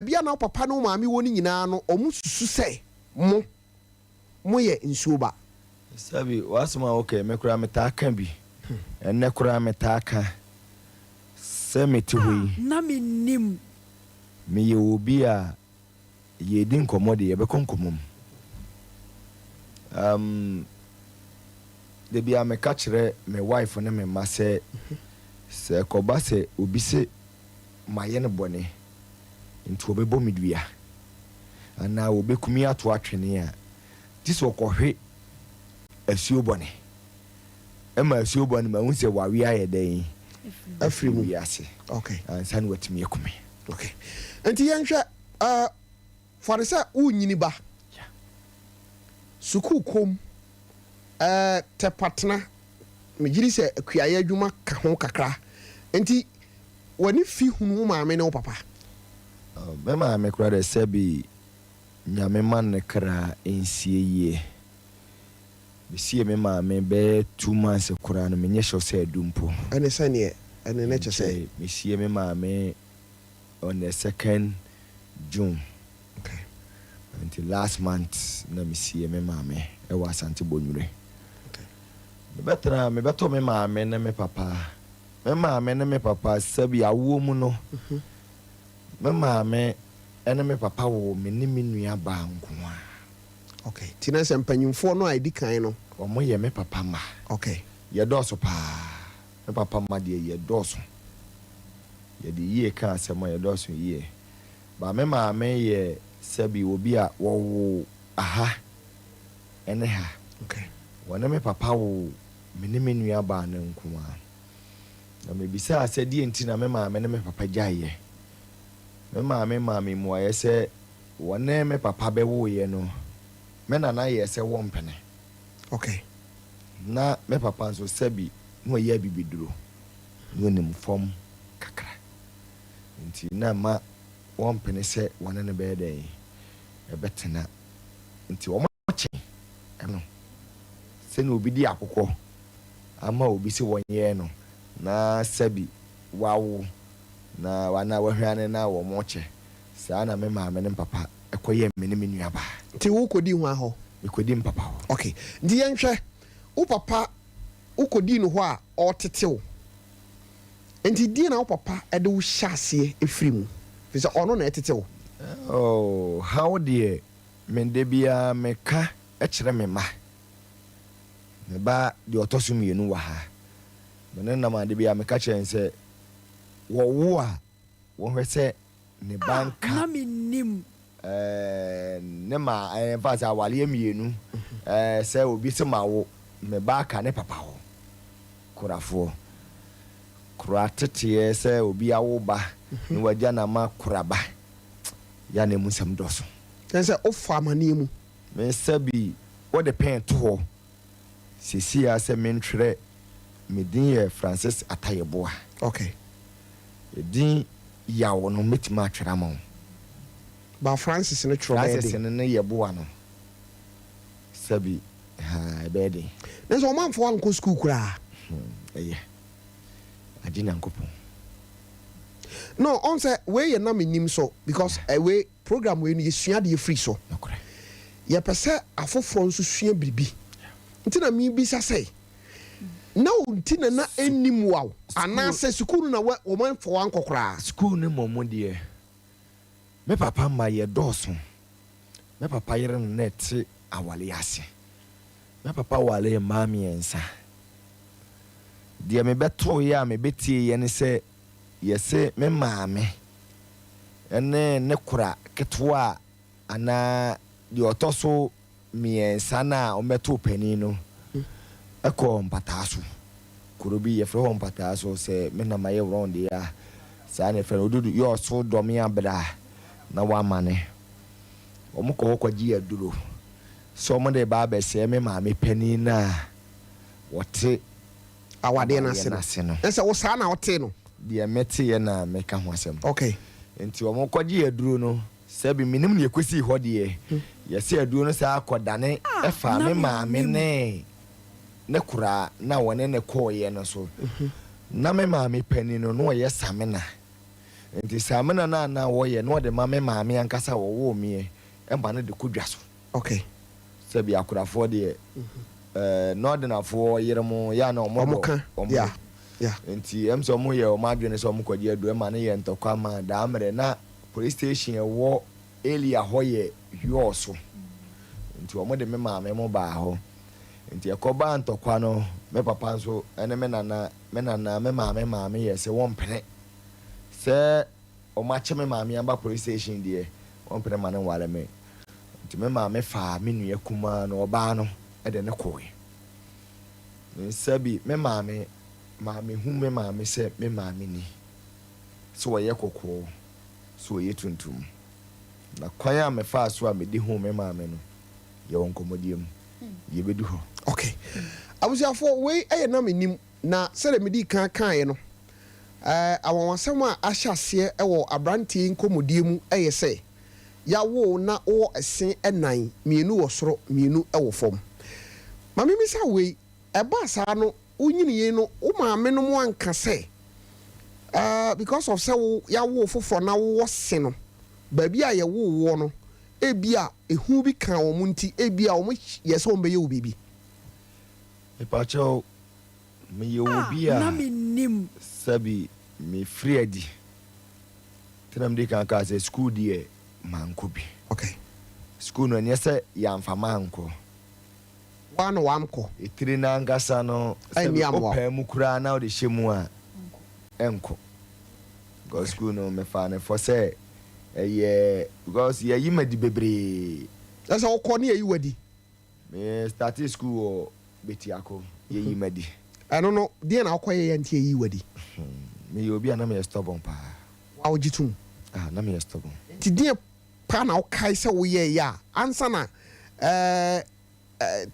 bia na papa no maami woni nyina no omu susu se mo ye nsuoba sabi wasuma okay mekura metaka bi enne kura metaka se metihui na menim me ye obi a ye din komode ye bekonkomom de bia me ka kire me wife ne me ma se koba se obi se maye ne bone nti obebo medua ana obekumi ato atwene a tisi okohwe asuo bone ema asuo bone ma hunse wawe aye den afri mu yase okay ansa ne watimi ekome okay nti yenhwe for say unyini ba suku kom te partner me giri se akuaye adwuma ka ho kakra nti wani fi hunu maame ne papa be maame kura de sebi nyame man kra ensie ye bisie me maame be 2 months kura no menye hye se adumpo ene sane ene ne chese bisie me maame on the 2nd June. Okay. Until last month na bisie me maame e wa Asante Bonyure. Okay. Me beto me maame na me papa. Me maame na me papa sabi awo mu no. Me maame ene me papa wo Menim nua ba nkoa. Okay. Tina se mpanyimfo no aidi kan no. Omo ye me papa ma. Okay. Ye doso pa. Me papa ma de ye doso. Ye de ye kan asema ye doso ye. Ba me maame ye sabi obi a wo aha ene ha. Okay. Wana me papa wo Menim nua ba na nkoa. Na me bisa asedi enti na me maame na me papa gyaye. Me maame mu aye se wona me papa be wo ye no me nana ye se wo mpene. Okay. Na me papa nso sabi no ye bibiduro no nim fom kakra nti na ma wo mpene se wona ne be den e betena nti wo machi eno se no obi di akokɔ ama obi se wonye no na sabi wawo na wana wahwane na wo moche saa na me maame ne papa ekoye Menim nua ba Ti wo kodi ho aho ekodi mpapa ho okay ndi yenhwe wo papa wo kodi no ho a otetew enti di na wo papa e de wo hyase efiri mu fi se ono na etetew oh how dear mende bia meka e kire me ma me ba de otoso mienu wa ha me na ma de bia meka kire nse wo a wo hwese ne banka na menim ne ma fast awale mienu se obi se mawo me ba ka ne papa ho kurafo kuratete se obi awo ba ni waja na ma kuraba ya ne musam doso se ofa mani mu me sabi wo de pen to ho sisi ya se mentwere medin ye Francis Atayeboa okay edin ya wo no metima atwere ma ba Francis ne tro Francis ne yeboa no sabi ha bedi ne so man fo anko school kura eye adina nkopon no on say we ye na Menim so because we program we ni sua de free so nokore ye pese afoforo nso sua bibi ntina mi bi sa say na untina na enim waw ana say school na wo man fo anko kura school ne momo de me papa ma ye doso me papa yere net awale ase me papa wale mami ensa de me beto ya me betie ye ne se ye se me maame ene ne kura ketwa ana de otoso mi ensa na o meto pani no eko mpataso kurobi ye fro mpataso se me na maye wrong de ya sa ne fro odudu yo so do me abra na wa mane omukọ kwaji aduro so mo de ba be se me maame pani na wote awade na se no ense wo sa na wote no de mete ye na meka ho asem okay enti omukọji aduro no sabi Menim ne ekosi ho de ye se aduro no sa akodane efa me maame ne kura na wone ne koye no so na me maame pani no no ye samena nti samena na wo ye no de mame maame ankasa wo me emba no de kodwa so okay sabi akurafo de no de nafo yeremo ya na omo yeah nti em so mo ye o madwene so mo kwadi adu ema ne ye ntokwa ma da amre na police station e wo elia hoye yoso nti omo de me maame mo ba ho nti ekoba ntokwa no me papa nso ene me nana me maame ye se won pene se o ma che me maame amba police station de won pene ma ne wale me nti me maame fa me nua kuma no oba no e de ne kowe nsabi me maame hu me maame se me maame ni so ye kokko so ye tuntum na kwan a me fa so a me di hu me maame no ye won komodiem ye bedu ho okay abusiafo we na Menim na sele me di kan ye no awonsam a ahyase wo abrantie nkomodiem ye se ya wo na wo esen enan mienu wo soro mienu wo fom mame mi sa we eba sa no unyini no o maame no mo anka se because of say ya wo fofo na wo se no ba bia ye wo no ebia ehu bi kan wo munti ebia wo yese wo be ye wo bibi epacho me ye wo bia na Menim sabi me free adi tenam de kan ka se school die manko bi okay school no nyese ya mfa manko wano wamko etiri na ngasa no sabi opa mu kura na o de hyemu a enko go school no me fa ne for say because ye yi madi bebre that's how ko ne yi wadi me start school o betiako ye yi madi I don't know dia na akoye ye ntie yi wadi me yo bia na me stubborn pa wa ogitum na me stubborn ti dia pa na okai se wo ye ya ansa na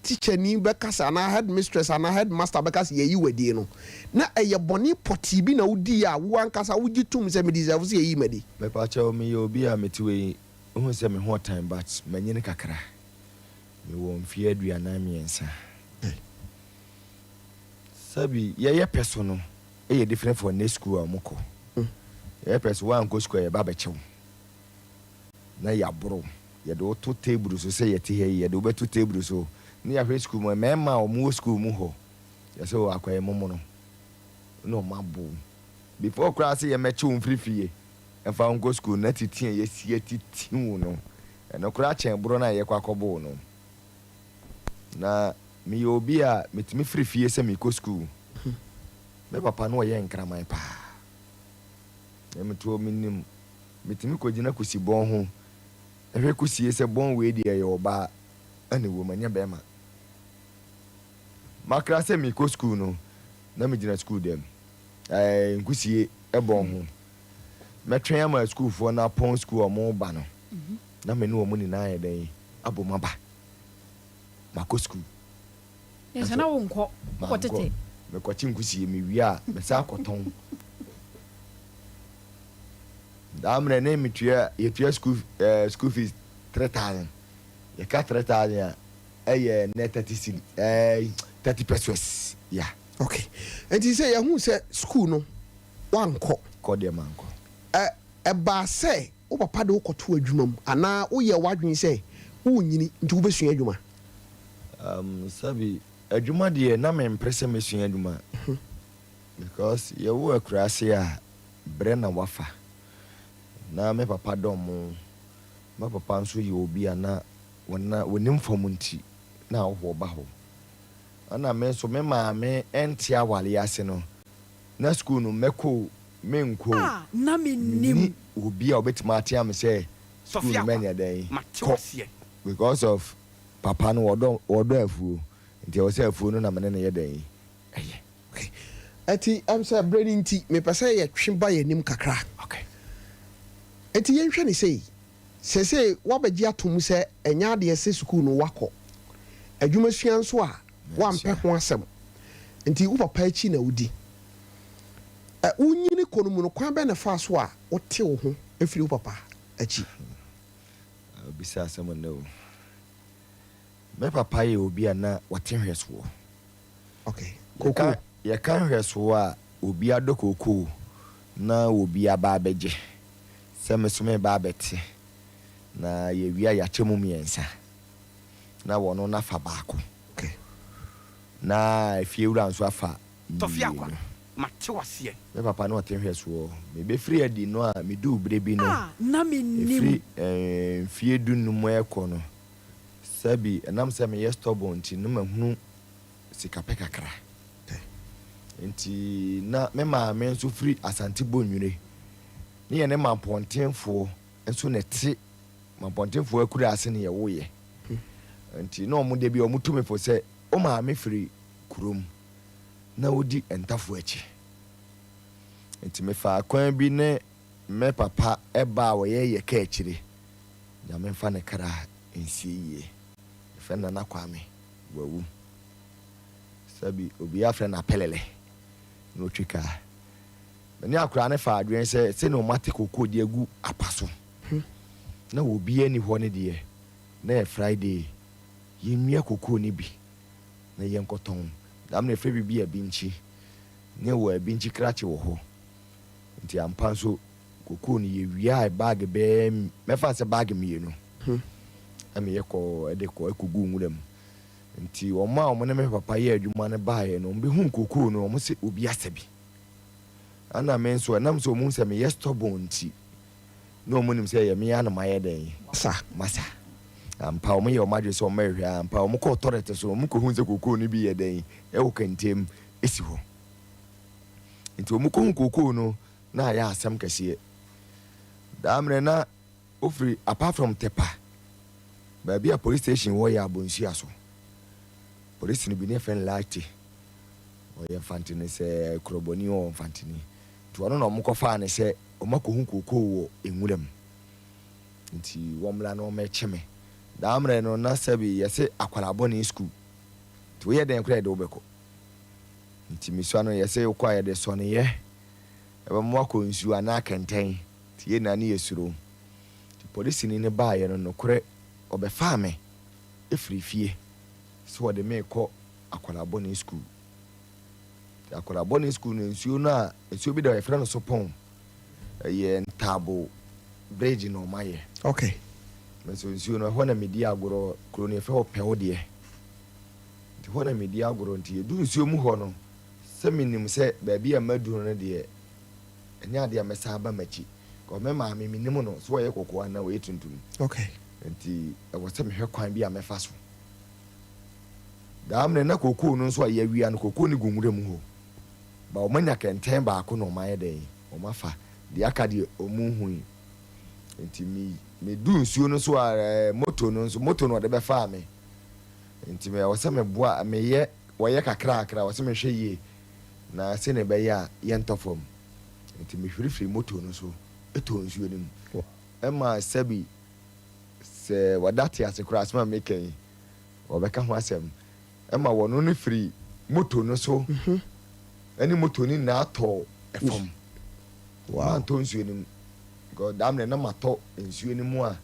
teacher ni bekasa na headmistress na headmaster bekasa ye yi wadi no na eye boni poti bi na wudi a wo ankasa wogitum se me deserve se ye yi madi me pa cha me yo bia metiwe ohun se me ho time but manyine kakra me wo mfie aduana miensa sabi ye peso no e different for next school amoko ye peso one go school ye ba bechew na ya bro ye do to table so say ye te he ye do be to table so ni ya school mo mema o mu school mu ho ye so akwaye momo no mabo before class ye meche un free fie e fa on go school na titin ye sie titin no e no kra chen bro na ye kwakobo no na me obi a metimi free fie se me go school me papa no ye nkraman pa e meto Menim metimi kogina kusi bon ho ehwe kusi se bon we de ye oba ane wo manya be ma makra se me go school no na me gina school dem nkusi e bon ho metwen ama school for na pon school o mo ba no na me no o mo ni na ye den abomaba mako school yes na wo nko ko tete me kwachi nkusi me wi a me sa akoton da amre na me tua ye tua school fees 3000 ye ka 3000 ye net 30 pesos yeah okay and you say ya hu say school no wanko ko de manko ba say o papa de wo koto adwuma mu ana wo ye wadwen say wo nyini nti wo besua adwuma sabi adwuma de na me impress me sua adwuma because ye wo akurase a bre na wafa na me papa dom ma papa nso ye obi ana wonim fomunti na wo ba ho ana me so me maame enti awale ase no na school no meko menko na Menim obi a obetima ate am say school men ya den because of papa no odo afuo nti o say afuo no na mene ye den okay ati am say brain nti me pese ye tweba ye nim kakra okay ati ye nhwe ni sei wabagi atom se enya de se school no wako adwuma sua nso a wampe ho asem nti wo papa achi na wudi unyini konumu no kwan be na fa so a wote wo ho afiri wo papa achi bisa asem no me papa ye obi ana wote hweso okay koko ye kan hweso a obi adokoko na obi aba abeje se mesome ba abete na ye wia ya chemu miensa na wono na fa baako okay na efie wura nso afa Tofiakwa mate wase me papa no otenhwe so me be free adi no a me du bre bi no na menim fie du no mo ekono sabi enam se me stubborn ti no mahunu sikape kakra nti na me ma me nso free asante bonwure ne ye ne ma pontenfo nso ne te ma pontenfo akura ase ne ye woye nti no mo de bi o mutumi fo se o ma me free kurom na odi entafo achi nti me fa kwan bi ne me papa eba wo ye ka achire ya me fa ne kra ensie fe na nakwame wawu sabi obi afre na pelele no twika mani akura ne fa adwen se no mate kokko de agu apaso na obi ani ho ne de na Friday yemia kokko ni bi na yenkoton dam na frebi bi abinchi ne wo abinchi krache wo ho nti ampa so kokko ni ye wia bag be mefa se bag mienu ami yeko ede ko ekugu nwuram nti oma o ne me papa ye adwuma ne baaye no mbe hu kokko no mo se obi asabi ana men so nam so mu se me stubborn nti no mo nim se ye me ya na maye den masa ampa o me ye o madwe so me hwe ampa o mo ko authority so mo ko hu se kokko no bi ye den e wo kantem esi ho nti o mo ko hu kokko no na ya asem kase damre na ofri apart from tepa baby a police station wo ya abonsu aso police ni bi ne fen lati o ye fantini se kroboni o fantini to no no mo ko fa ne se o mako hu kokko wo enwuram nti womla no me cheme damre no na sabi yese akwalabo ni school to ye den kra de obeko nti miso no yese ukwa ye de so ne ye ebe mo akonsu ana kenten ti ye na ne yesuro ti police ni ne ba ye no kore obefa me efri fie so de me ko akwalabo ni school ti akwalabo ni school no nsuo na nsuo bi da ye fra no so pon ye ntabo bridge no maye okay meso nsuo no ho na medi agoro kro ne fe ho pewo de ti ho na medi agoro nti edu nsuo mu ho no se minim se ba bia madu no de enya de amesa ba machi ko me ma me minim no so ye kokoa na we tuntum okay nti e wo se me hwe kwan bia mefa so damne na kokoo no so ya wia no kokoo ni gunwure mu ho ba o manya kenten ba ko no maye de o mafa de akade o mu hu nti me du nsuo no so moto no de be fa me nti me wo se me boa me ye wo ye kakra wo se me hwe ye na se ne be ya ye ntofom nti me hwirifiri moto no so eto nsuo nim ema sabi se wadati asekura asema meken obeka ho asem ema wono no firi moto no so ani moto ni na ato efom wow to nsuo nim god damn na mato nsuo nim a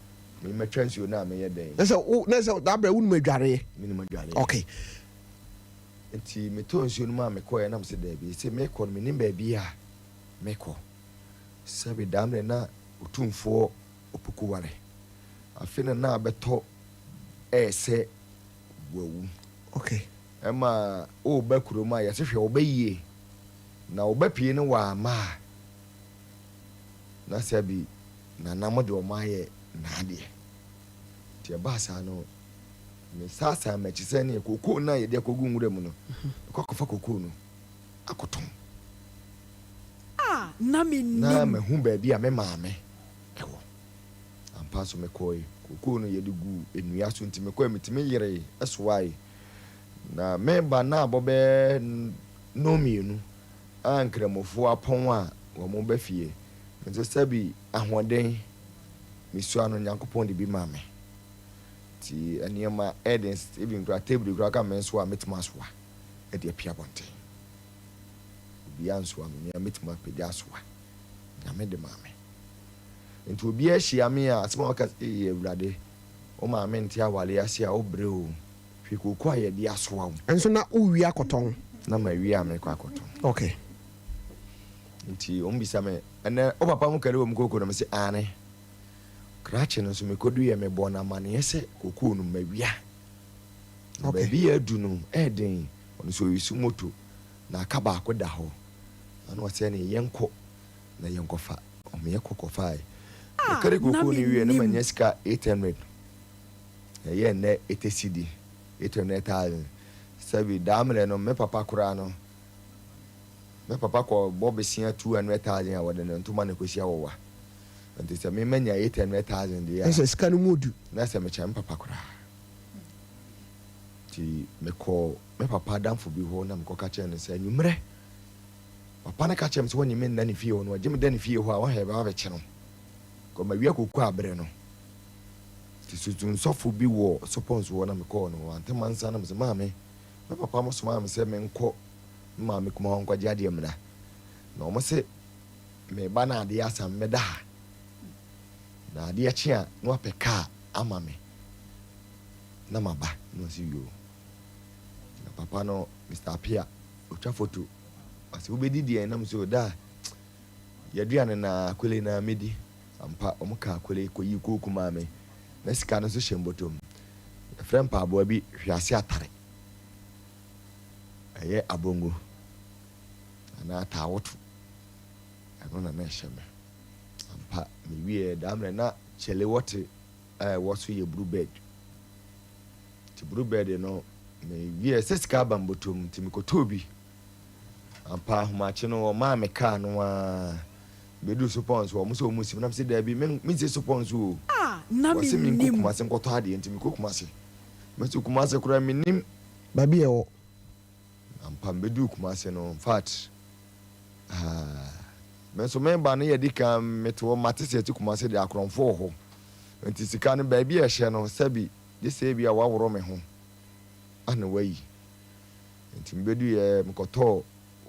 me metwa nsuo na me ye den na se da bra wunu madware okay nti me to nsuo nim a me ko na me se da bi se me ko me nim ba bi a me ko sabi damn na otumfo opokuware afina na beto ese wawu okay ema o bakuroma ya se hwe obayie na obapie ne wa ma na sabi na namode o maye na ade tie ba sa no me sasa ma chise ne kokoo na ye de kogu nwure mu no kokofa kokoo no akoton na me hu ba bi a me maame ewo paso me koi kokoo no ye de gu enua so ntime koi metime yere eswai na memba na abobe no mienu ankremofo apon a wo mo ba fie nze sabi ahoden misu anu nyankopon de bi mame ti aniema edens even gra table gra ka menso a metima soa e de pia bonte bi anso a me metima pedia soa na me de mame nti obi ahia me a asema waka ewurade o ma me ntia wale ase a obre o hwekoko aye de asoa wo enso na uwi akoton na ma wi a me kwa akoton okay nti ombisa me ene o papa mu kare wo mu koko no me se ane krache no so me kodu ye me bona mane ese koko no mawia Okay. baby adu no eden ono so yisu moto na aka ba ko da ho ana wase ne yenko na yenkofa o me yekokofa kare koko ni wie na manya sika 800 ye ne etcd 800,000 sabi damre no me papa kura no me papa ko bobesia 200,000 a wode no ntoma ne kosia wowa nti se me manya 800,000 dia ese sika no modu na se me cham papa kura ti me ko me papa damfo bi ho na me ko ka che ne se nyumre papa na ka che me se woni me nna ne fie ho no agye me da ne fie ho a wa hebe ba che no ko ma wi akoko abre no ti sutun sofo bi wo suppose wo na me ko no ante mansa na me se ma me papa mo so ma me se me nko ma me kuma ho kwaje ade mna na o mo se me ba na ade asam me da na ade achi a no apeka ama me na maba no si yo na papa no Mr. Apia otwa photo ase ubedi die na mso da yaduane na kwele na medi ampa omuka kwele koyi koku ma me na sika no so hyembotom frem pa abo bi hwiase atare aye abongo ana tawotu ano na hyeme ampa me wie damre na chele wote woso ye blue bed ti blue bed no me wie sesika bambotom ti mikotobi ampa humache no ma me ka no a bedu suppons wo muso musim na se da bi me se suppons o na wo se mi Menim kokuma se nkoto ade enti mi kokuma se me se kokuma se kura Menim babi e wo ampa bedu kokuma se no fat me so me ba na ye dika meto mate se ti kokuma se de akronfo ho enti sika no ba bi e hye no sabi de se bi a waworo me ho ana wayi enti bedu ye mkoto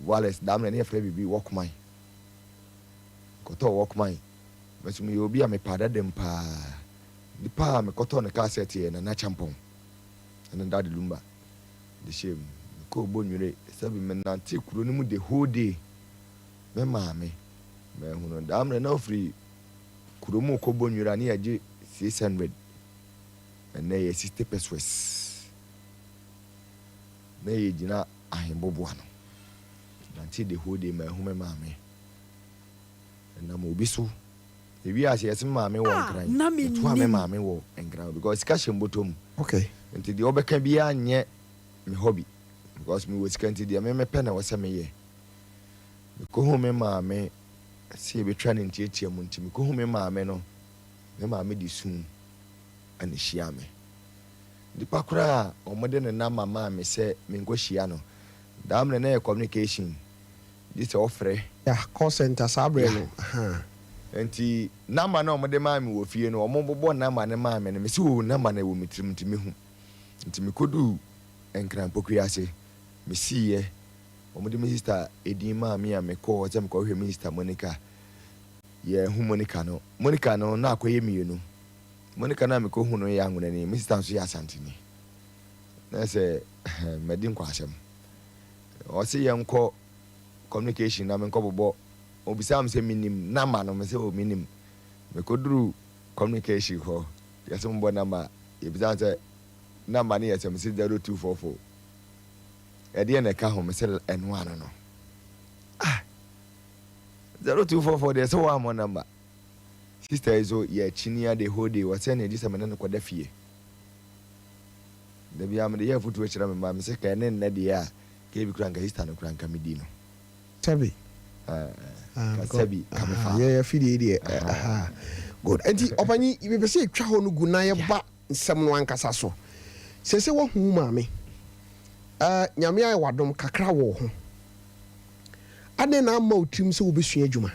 Wallace damne ne frɛ bibi walkman koto walkman mesu me obi a me pada dem pa di pa me koto ne cassette ye na champon na dad lumba de shem ko bonwure sabi me nante kuro ni mu the whole day me maame me hunu damne na ofri kuro mu ko bonwure ani age 600 na ye 60 pesos na ye gina ahembobo ano nanti the whole day my home mame na mo bi so e wi ase yesi mame wo nkran na to ame mame wo nkran because ka shembotom okay nti de obeka bi anye me hobby because me wo sika nti de me pe na wo se me ye ko home mame se e be twa ne nti etia mu nti me ko home mame no me mame di sun ani hia me di pakura omode ne na mama me se me ngo hia no damne na communication this offer ya call center sabre no enti number na omode ma me wo fie no omobobo number ne ma me no me se wo number na wo mitrim ntimi hu enti me kodu enkran pokriase me siye omode me sister edin ma me a me call ze me ko hwe minister Monica ye hu Monica no na akoye mienu Monica na me ko hu no ya ngune me sister so ya santini na se medin kwasem o se yenko communication na me nko bobo obisa me se Menim na ma no me se o Menim me koduru communication ho yase mbo na ma ebisa se na ma ne yase me se 0244 e de na ka ho me se eno ano no 0244 de se wa mo number sister izo ya chinia de hode wa se na edisa me ne ko da fie da bia me de ya futu chira me ma me se ka ne na de ya ke bi kranka hista no kranka medi no sabi sabi kamefa ya fidi de good enti opani be se twa ho no gu na ye ba nsem no ankasa so se wo hu maame nyame ay wadom kakra wo ho ade na ama otim se wo besua adwuma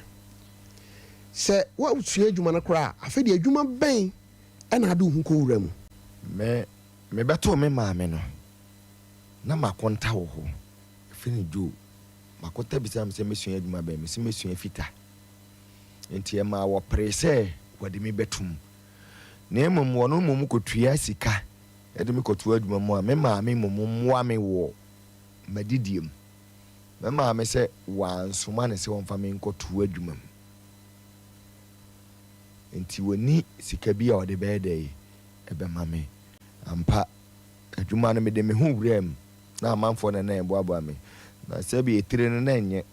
se wo usua adwuma na kra afedi adwuma ben na ade hu ko wura mu me beto me maame no na makonta wo ho fini jo makota bisa me se mesua adwuma ben me se mesua fita enti e ma wo prese wode me betum na emom wo no mom kotua sika e de me kotua adwuma mu a me maame mom moa me wo madidiem me maame sɛ wansoma ne sɛ wɔmfa me nkɔto adwuma mu nti wɔni sika bi a ɔde bɛyɛ dɛ ɛbɛma me ampa adwuma no mede me ho wura mu na amanfoɔ no na ɛboaboa me na sɛ bi ɛtire no na ɛnyɛ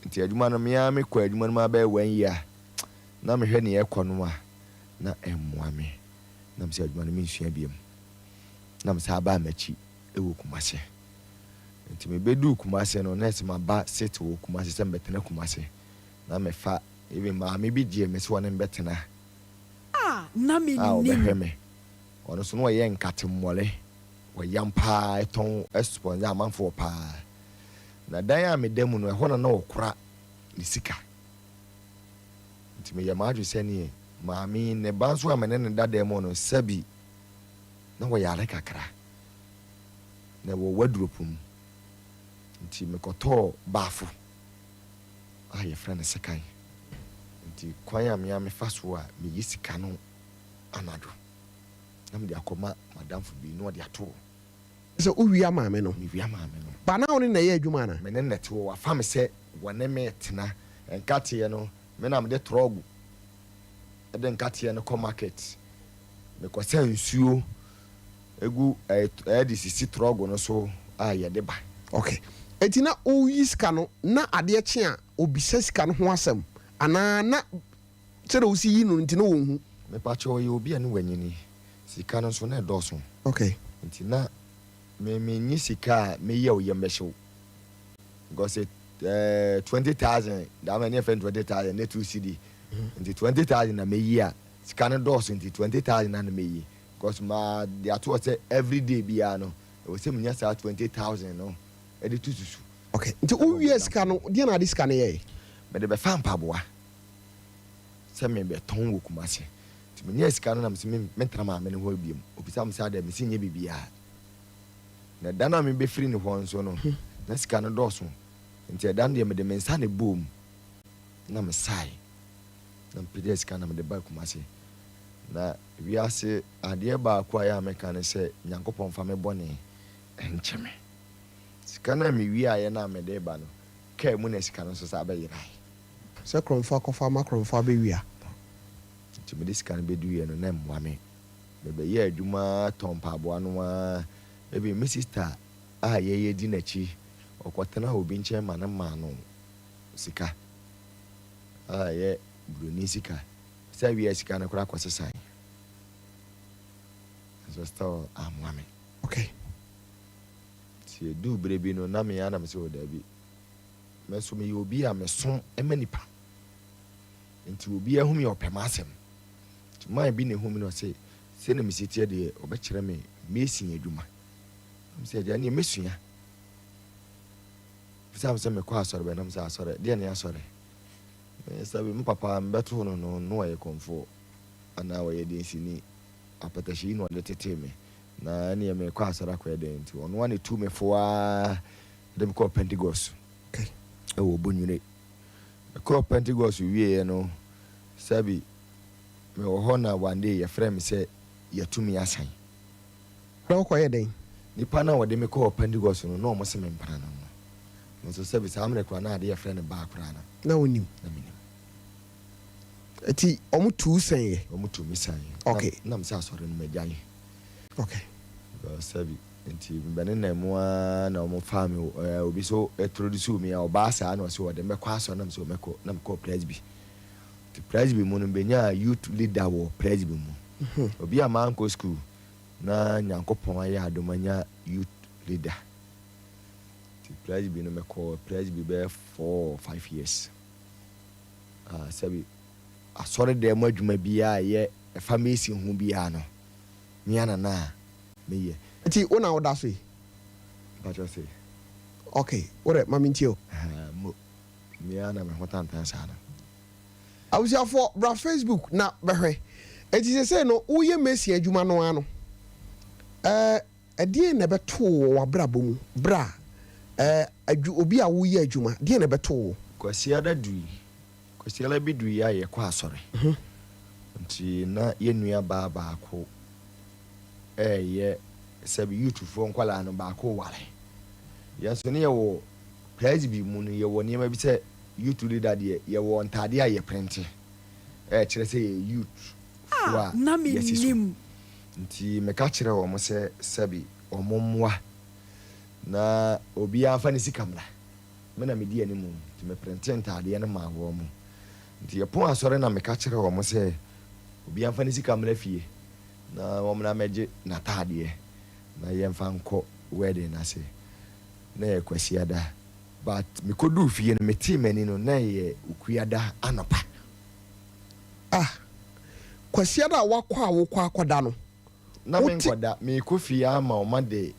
nti adwuma no mea mekɔ adwuma no ma bɛyɛ 1 year na mehwɛ ne yɛkɔ no a na ɛmmoa me na mesɛ adwuma no mensua biam na mesɛ aba m'akyi ɛwɔ Kumase nti mebɛdu Kumase no na ɛsɛ maba sit wɔ Kumase sɛ mbɛtena Kumase na mefa even maame bi gye me sɛ wɔne mbɛtena na me ɔbɛhwɛ me ɔno so no wɔyɛ nkatemmɔle wɔyam paa ɛtɔn ɛsponsor amanfoɔ paa na dan a meda mu no ɛhɔ na wɔkora ne sika nti meyɛ maadwe sɛ ne maame ne ba nso a mene ne dada mu no sɛbi na wɔyare kakra na wɔwɔ aduropu mu nti mekɔtɔɔ baafo a yɛfrɛ no sekan nti kwan a mea mefa so a meyi sika no anadwo na mede akɔma madamfo bi na ɔde atoo sɛ wowia maame no mewia maame no ba na wo ne na ɛyɛ adwuma ana mene nnɛte wɔ wafa me sɛ wɔne me tena nkateɛ no me na mede trɔgo ɛde nkateɛ no kɔ market mekɔsɛ nsuo egu ɛde sisi trɔgo no so a yɛde ba okay eti na woyi sika no na adeɛ kye a obisa sika no ho asɛm anaa na kyerɛ wo si yi no nti na wɔnhu mepakyɛ ɔyɛ obi a ne wanyini sika no so na ɛdɔɔso okay nti na menyi sika a meyɛ wo yɛm bɛhyew because 20,000 da ma ne fɛ 20,000 ne 2 cedi nti 20,000 na meyi a sika no dɔɔso nti 20,000 na meyi because ma de ato sɛ every day bia no ɛwɔ sɛ menya saa 20,000 no ɛde tu susu okay nti wowie sika no deɛ na ade sika no yɛ mede bɛfa mpaboa sɛ mebɛtɔn wɔ Kumase nti menya sika no na mesɛ mentena maame no hɔ biam obisa me sɛ ada mesi nyɛ biribiaa na da no a mebɛfiri ne hɔ nso no na sika no dɔɔso nti ɛda no deɛ mede me nsa ne bom na mesae na mpɛgya sika na mede ba Kumase na wiase adeɛ baako a yɛ a meka ne sɛ Nyankopɔn fa me bɔne ɛnkyɛ me sika no a mewie ayɛ no a mede ba no kaa mu na sika no nso sɛ abɛyerae sɛ krɔmfa kɔfa ma krɔmfa bɛwia nti mede sika no bɛduiɛ no na mmoa me mebɛyɛ adwuma tɔn mpaboa no a ebi me sister a yɛyɛ di n'akyi ɔkɔtena obi nkyɛn ma no maa no sika a yɛ buroni sika sɛ wie sika no koraa kɔsesan so still amoa me okay nti ɛduu berɛ bi no na meyɛ na me sɛ wɔ daabi mɛso meyɛ obi a mesom ma nipa nti obi ahu me ɔpɛ m'asɛm nti man bi na ɛhu me no ɔsɛ sɛ na mesi tiɛ deɛ ɔbɛkyerɛ me mesin adwuma nam sɛ agya neɛ mɛsua bisa me sɛ mekɔ asɔre bɛ nam sɛ asɔre deɛ ne asɔre sɛbi me papa mbɛto no no ɔyɛ kɔmfoɔ anaa ɔyɛ densini apɛtahyi na ɔde tetee me na neɛ mekɔ asɔre akɔyɛ dɛn nti ɔno a ne tu me foa de mekɔɔ Pentecost ɛwɔ Bonwire mekɔɔ Pentecost wieɛ no sɛbi mewɔ hɔ na one day yɛfrɛ me sɛ yɛtumi asan na wokɔyɛ dɛn nipa na wɔde me kɔɔ Pentecost no na ɔmo se me mpra no no nso sɛbi saa mmerɛ koraa na ade yɛfrɛ no baa koraa no na wonim na menim eti ɔmo tuu sɛnyɛ ɔmo tu me san okay na me sɛ asɔre no magyae okay sɛbi nti mbɛne na mu a na ɔmo faa me obi so introduce me a ɔbaa saa na ɔsɛ wɔde mɛkɔ asɔre na me sɛ ɔmɛkɔ na mekɔ Presby nti Presby mu no mbɛnya youth leader wɔ Presby mu obi a mankɔ school na Nyankopɔn ayɛ adom anya youth leader nti Presby no mɛkɔ Presby bɛyɛ 4 or 5 years sɛbi asɔre dɛ mu adwuma biaa yɛ ɛfa mesi ho biaa no mea nana a meyɛ eti wo na woda so yi mpakyɛ sɛ okay wore ma mentie o mo mea na me ho tantan saa no abusuafoɔ bra Facebook na bɛhwɛ eti sɛ no woyɛ mesi adwuma no ano ɛdeɛ na ɛbɛto wɔ wabrabɔ mu bra obi a woyɛ adwuma deɛ na ɛbɛto wɔ kwasiada dui kwasiada bi dui a yɛkɔ asɔre nti na yɛnnua baa baako ɛyɛ sɛbi youthfoɔ nkwalaa no baako ware yɛnso ne yɛwɔ prize bi mu no ye wo niam bi se youth leader de ye wo ntade a ye print kyerɛ sɛ ye youth Ah, na menim. nti meka kyerɛ wo mo sɛ sabi omomwa na obi afa ne sikamla me na medi ani mu nti me print ntade no ma wo mo nti ye pon asɔre na meka kyerɛ wo mo sɛ obi afa ne sikamla fie na wo mo na megye na tade na ye mfa nkɔ wedding na se na ye kwasiada but me kodu fie no me ti mani no na ye ukuada anopa kwasiada wakɔ a wokɔ akɔda no na me nkoda me kɔ fie ama o ma de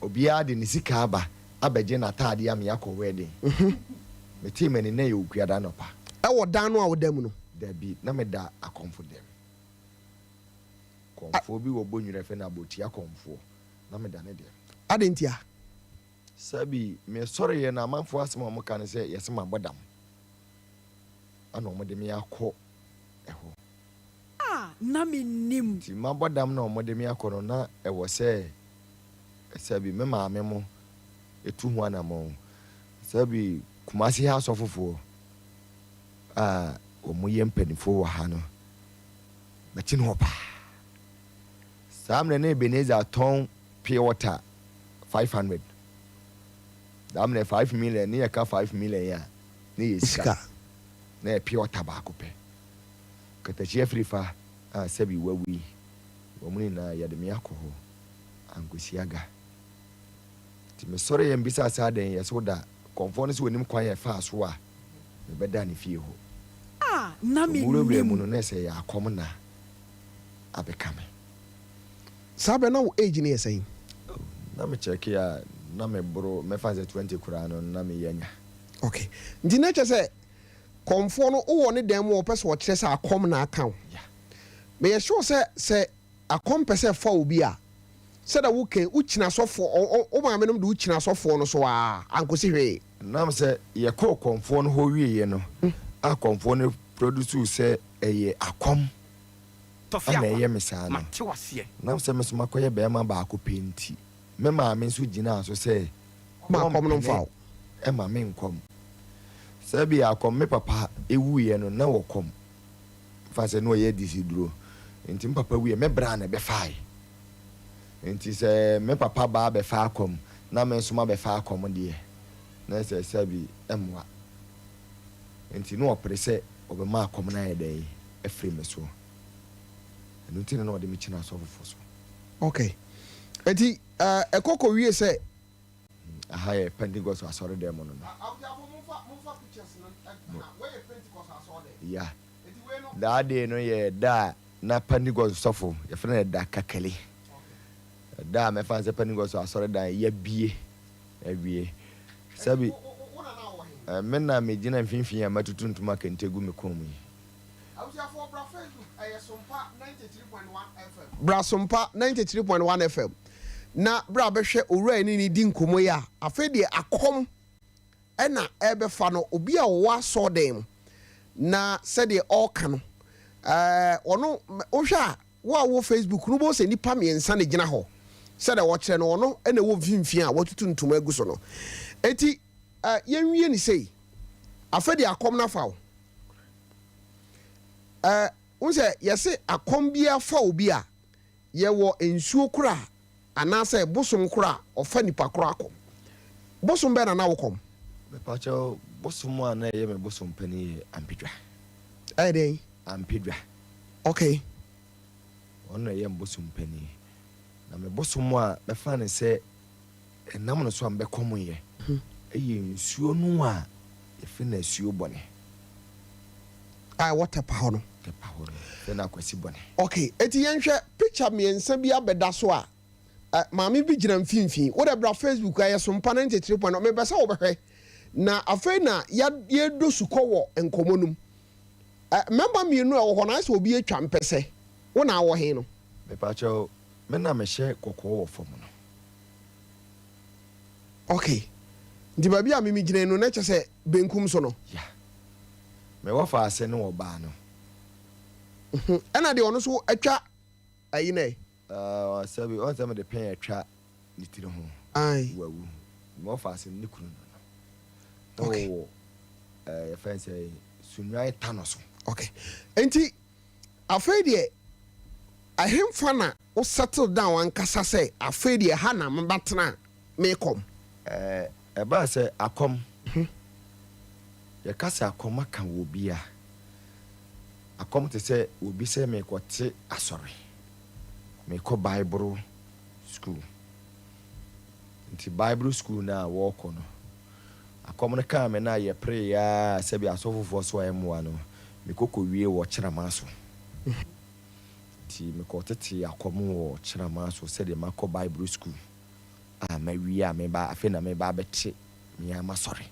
obi a de ne sika aba abegye na tade am yakɔ wedding me ti mani na ye ukuada anopa ɛwɔ dan no a woda mu no da bi na me da akomfo dem komfo bi wo bonwure fe na boti akomfo na me da ne dem adentia sabi me sɔre ye na manfo asem o mo kan sɛ yɛse ma bodam ana o mo de me akɔ ɛho Ah, na menim. ti ma bodam na o mo de me akɔ no na ɛwɔ sɛ sabi me maame mo etu ho ana mo sabi kumasi ha asɔfofo o mo ye mpanifo wɔ ha no bɛkyi no pa samne na Ebenezer ton pure water 500 damne 5 million ne yaka 5 million ya ne yesika na pure water ba ko pe katachi afrifa sabi wawi wo muni na yade me akɔ ankosiaga ti me sɔre yɛ mbisa asa den yɛ so da konfo no so onim kwan yɛ fa so a me bɛda ne fie ho Ah, na wuro bre mu menim. no na sɛ yɛ akɔm na abekame saa bɛ na wo age ne yɛ sɛn na me check ya na me bro me fa 20 kura no na me yanya okay nti na kyɛ sɛ kɔmfoɔ no wowɔ ne dan mu wɔpɛ sɛ wɔkyerɛ sɛ akɔm na aka wo ya meyɛ sure sɛ akɔm pɛ sɛ fa obi a sɛda wokan wokyina sɔfoɔ wo maame nom de wokyina sɔfoɔ no so a ankosi hwee nam sɛ ye ko konfo no ho wie ye no a konfo no produce sɛ ɛyɛ akɔm ana Tofiakwa. ɛyɛ me saa no Mate waseɛ. nam sɛ me so makɔyɛ bɛɛma ba ko penti me maame nso gyina so sɛ ma akɔm no mfa wo ɛma me nkɔm sɛ bi akɔm me papa ewu ye no na wɔkɔm fa sɛ no yɛ disi duro nti me papa wie me bra na bɛfae nti sɛ me papa ba bɛfa akɔm na me nso ma bɛfa akɔm deɛ na sɛ bi ɛmwa nti no ɔpere sɛ ɔbɛma akɔm na yɛ dɛ ɛfiri me so ɛno nti na ɔde me kyina asɔfofo so okay enti ɛkɔkɔ wie sɛ aha yɛ Pentecost asɔre dɛm no ya daa de no yɛ da na Pentecost sɔfo yɛfrɛ no da kakali da mɛfa sɛ Pentecost asɔre da yɛ bie awie sabi me na me gyina mfimfini a matutu ntoma kente gu me kɔn mu yi bra Sompa 93.1 FM na bra bɛhwɛ owura ni ni di nkomo yi a afei deɛ akɔm ɛna ɛbɛfa no obi a wɔwɔ asɔ dan na sɛdeɛ ɔɔka no ɔno wohwɛ a wo Facebook no bo sɛ nipa mmiɛnsa ne gyina hɔ sɛdeɛ wɔkyerɛ no ɔno ɛna ɛwɔ mfimfini a wɔtutu ntoma agu so no eti yɛnwie ni sei afei deɛ akɔm na fa wo wo sɛ yɛse akɔm bia fa obi a yɛwɔ nsuo kora anaasɛ bosom kora ɔfa nipa kora akɔm bosom bɛ na wokɔm mepakyɛ bosom a na ɛyɛ me bosom pani yɛ ampedwa ɛyɛ dɛn ampedwa okay ɔno ɛyɛ bosom pani na me bosom a bɛfa ne sɛ ɛnam no so a mbɛkɔm yɛ ɛyɛ nsuo no a yɛfɛ na nsuo bɔne wɔtɛ pa hɔ no tepa hɔ no fɛ na akwasi bɔne okay eti yɛnhwɛ picture mmiɛnsa bi abɛda so a maame bi gyina mfimfini wode bra Facebook a yɛ Sompa 93.1 mebɛ sɛ wobɛhwɛ na afei na yɛdo sukɔ wɔ nkɔmmɔ no mu mmɛma mmienu a wɔ hɔ no ayɛ sɛ obi atwa mpɛ sɛ wo na awɔ he no mepakyɛ me na mehyɛ kɔkɔɔ wɔ fam no okay nti baabi a mimi gyina no na kyɛ sɛ benkum so no ya mewɔ fa ase ne wɔ baa no ɛna deɛ ɔno so atwa ayi nɛ sɛbi ɔn sɛ mede pɛn atwa ne tiri ho ai wawu mewɔ fa ase ne kunu no Okay. Your friend say sunwai tanoso. Okay. Enti afei de ahem fa na wo settle down ankasa say afei de ha na mbatena me kom. Eba say akom. Ye kasa akom aka wo bia. Akom te say obi say me kote asori. Me ko Bible school. Nti Bible school na wo ko no. Akom ne ka me na ye pray ya se bi asofofo so emu no. Me koko wie wo kyerama so. Ti me ko tete akom wo kyerama so se de makọ Bible school. Ma wie a me ba afi na me ba beti me ama sorry.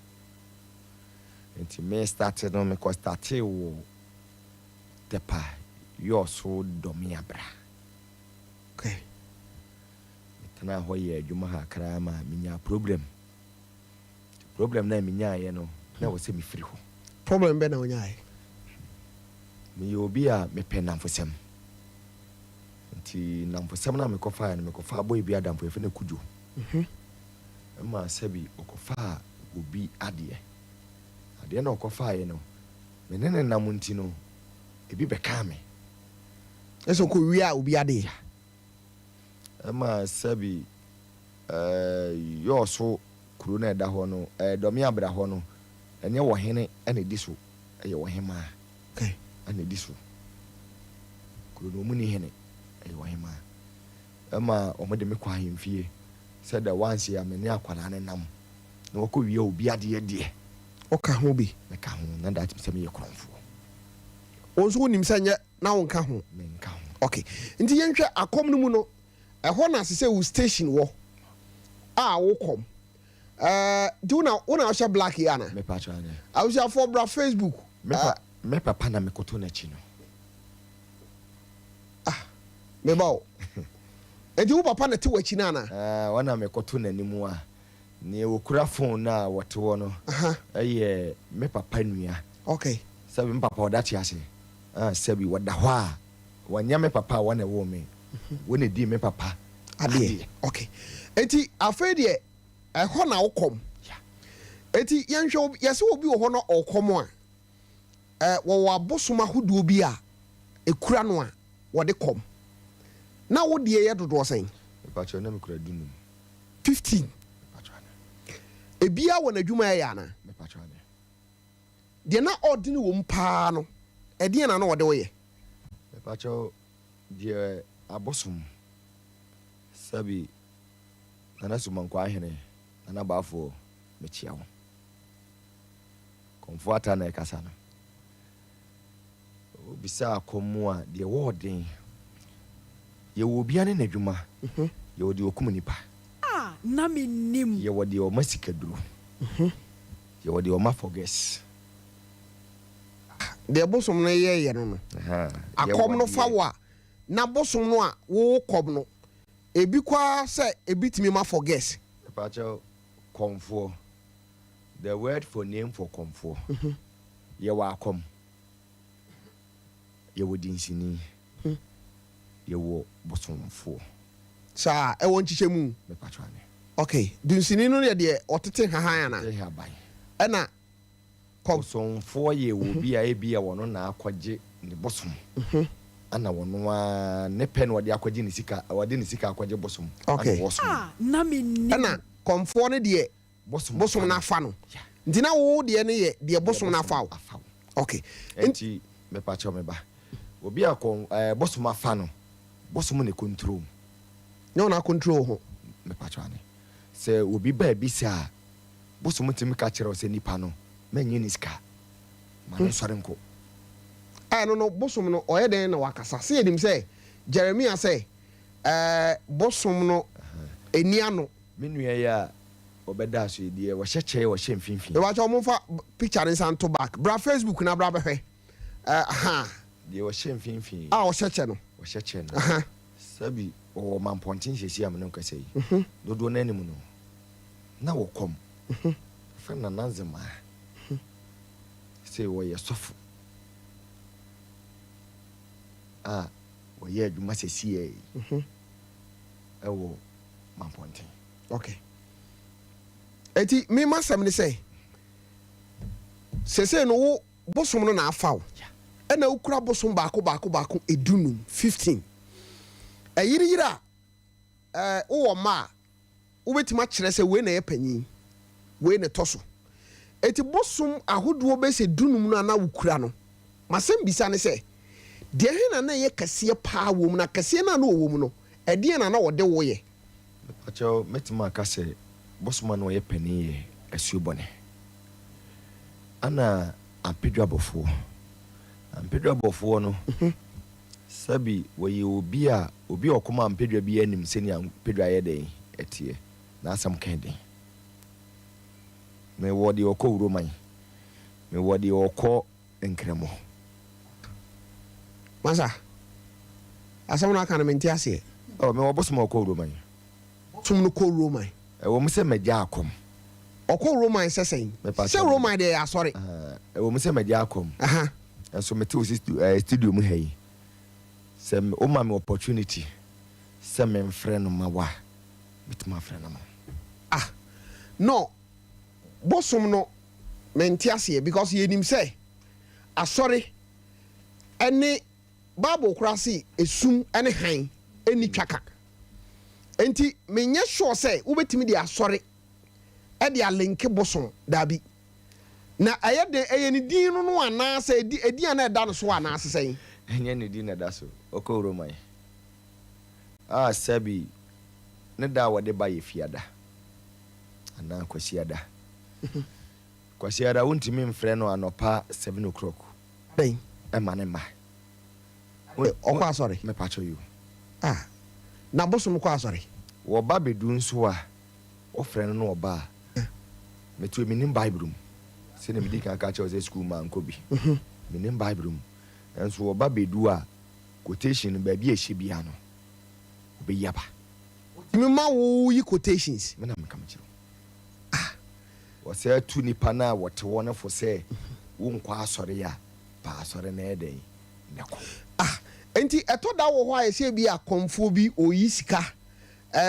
Nti me started no me ko started wo tepa yo so do me abra. Okay. Tana ho ye adwuma ha kra ma minya problem na minya ye no na wo se me firi ho. Problem be na onyae. Me obi a me pe namfosem. Nti namfosem na me ko fa boy bi adamfo efe na kujo. Ma sabi okofa obi ade na okofa ye no me ne nam nti no ebi be ka me. Eso ko wi a obi ade. Ma sabi yo so kuro na da ho no domi abra ho no enye wo hene ene di so eye wo hema. Okay. Ene di so kuro no mu ni hene eye wo hema. Ma omode me kwa hemfie said the once ya me ne akwala ne nam na wo ko wie obi ade de Oka ho bi. me ka ho na that me ye kronfo Onso wonim sanya na wo nka ho. me nka ho. Okay. Nti yenhwe akom no mu no ɛhɔ na se wo station wo a wo kom do na una hye black yana Me pa chane I was for bra Facebook me papa na me koto na chi no me ba o enti wo papa na te wachi na na wana me koto na nimu a ne wo kura phone na wote wo no eye me papa nua. Okay. Sabi me papa odati ase sabi wada ho a wanya me papa wana wo me wona di me papa ade. Okay. Enti afei de ɛhɔ na wo kom. Enti yenhwe yese obi wo hɔ no ɔkom a wo abosoma hodo bi a ekura no a wo de kom na wo de ye dodo sen me pa cho na me kura dunum 15 me pa cho na ebia wɔ na adwuma ya na me pa cho na de na ordine wo mpa no ɛde na wo de wo ye me pa cho de abosom sabi nana sumankwa ahene nana baafo mechia wo komfo ata na ekasa no obisa akomu a de worden ye wo bia ne nadwuma ye wo de okum nipa na menim ye wo de o masikaduro ye wo de o mafoges de bosom no ye no no akom no fa wa na bosom no a wo kob no ebi kwa se ebi timi ma forget pacho komfo the word for name for komfo ye wa akom ye wo dinsini ye wo bosomfo sa e won chiche mu me pacho ane. Okay, dinsini no de otete hahan ana Te haban e na bosomfo ye wo bia e bia wono na akwaje ne bosom ana wono a ne pen wode akwaje ne sika wode ne sika akwaje bosom. Okay. na menim e na komfo ne de bosom na fa no nti na wo de ne ye de bosom na fa wo. Okay. Enti me pacho me ba obi akon bosom afa no bosom ne control no na control ho me pacho ane se obi ba bi sa bosom timi ka kire o se nipa no menye ni sika ma no sore nko no bosom no oye den na wakasa se edim se Jeremiah say bosom no enia no menua ya obeda so die wo hyeche wo hye mfimfini e wa cho mo fa picture nsan to back bra Facebook na bra behwe die wo hye mfimfini wo hyeche no wo hyeche no sabi o mampontin hyehyia me no kasa yi dodo na anim no na wo kom fa na nanzema se wo ye sofu wo ye adwuma sesie ewo mampontin. Okay. Eti me masam ni say sese no wo bosom no na afaw ena ukura bosom baako edunum 15 ayiriyira wo ma wo betima kire se we na ye panyin we ne toso eti bosom ahodo be se dunum no na ukura no masem bisa ne se de he na ye kase pa wo mu na kase na wo mu no ede na wo de wo ye acho metima ka se bosom na ye panyin ye asuobone ana ampedwabofo no sabi waye obi okoma ampedwa bi anim seni ampedwa ye den etie na asam kan den me wodi okọ roman me wodi okọ enkremo masa asam na kan menti ase me wobosom okọ roman tum no ko roman wo mu se magya akom okọ roman sesen se roman de asori wo mu se magya akom aha so me to studio mu hayi se o ma me opportunity se me friend ma wa bituma friend ma no bosom no menti ase because yenim say asori ene bible kurasi esum ene han eni twaka enti menye sure say wo betimi de asori e de alinke bosom dabi na ayede eyeni din no ana say edi ana da no so ana asesen enye ne din na da so okọ roman sabi ne da wode ba ye fiada ana kwasiada kwasiada wontimi mfrɛ no anopa 7 o'clock ben e mane ma okọ asori me pacho you na bosom ko asori wo ba bedu nso a ofrɛ no oba metu Menim Bible se ne medi kan ka che o school man ko bi Menim Bible enso wo ba bedu a quotation ba bi ehye bia no obe yaba mi ma wo yi quotations me na me kam chiro wo se atu nipa na wote wona fo se wo nkwa asori ya pa asori na eden nako enti eto da wo ho a se bi akomfo bi oyi sika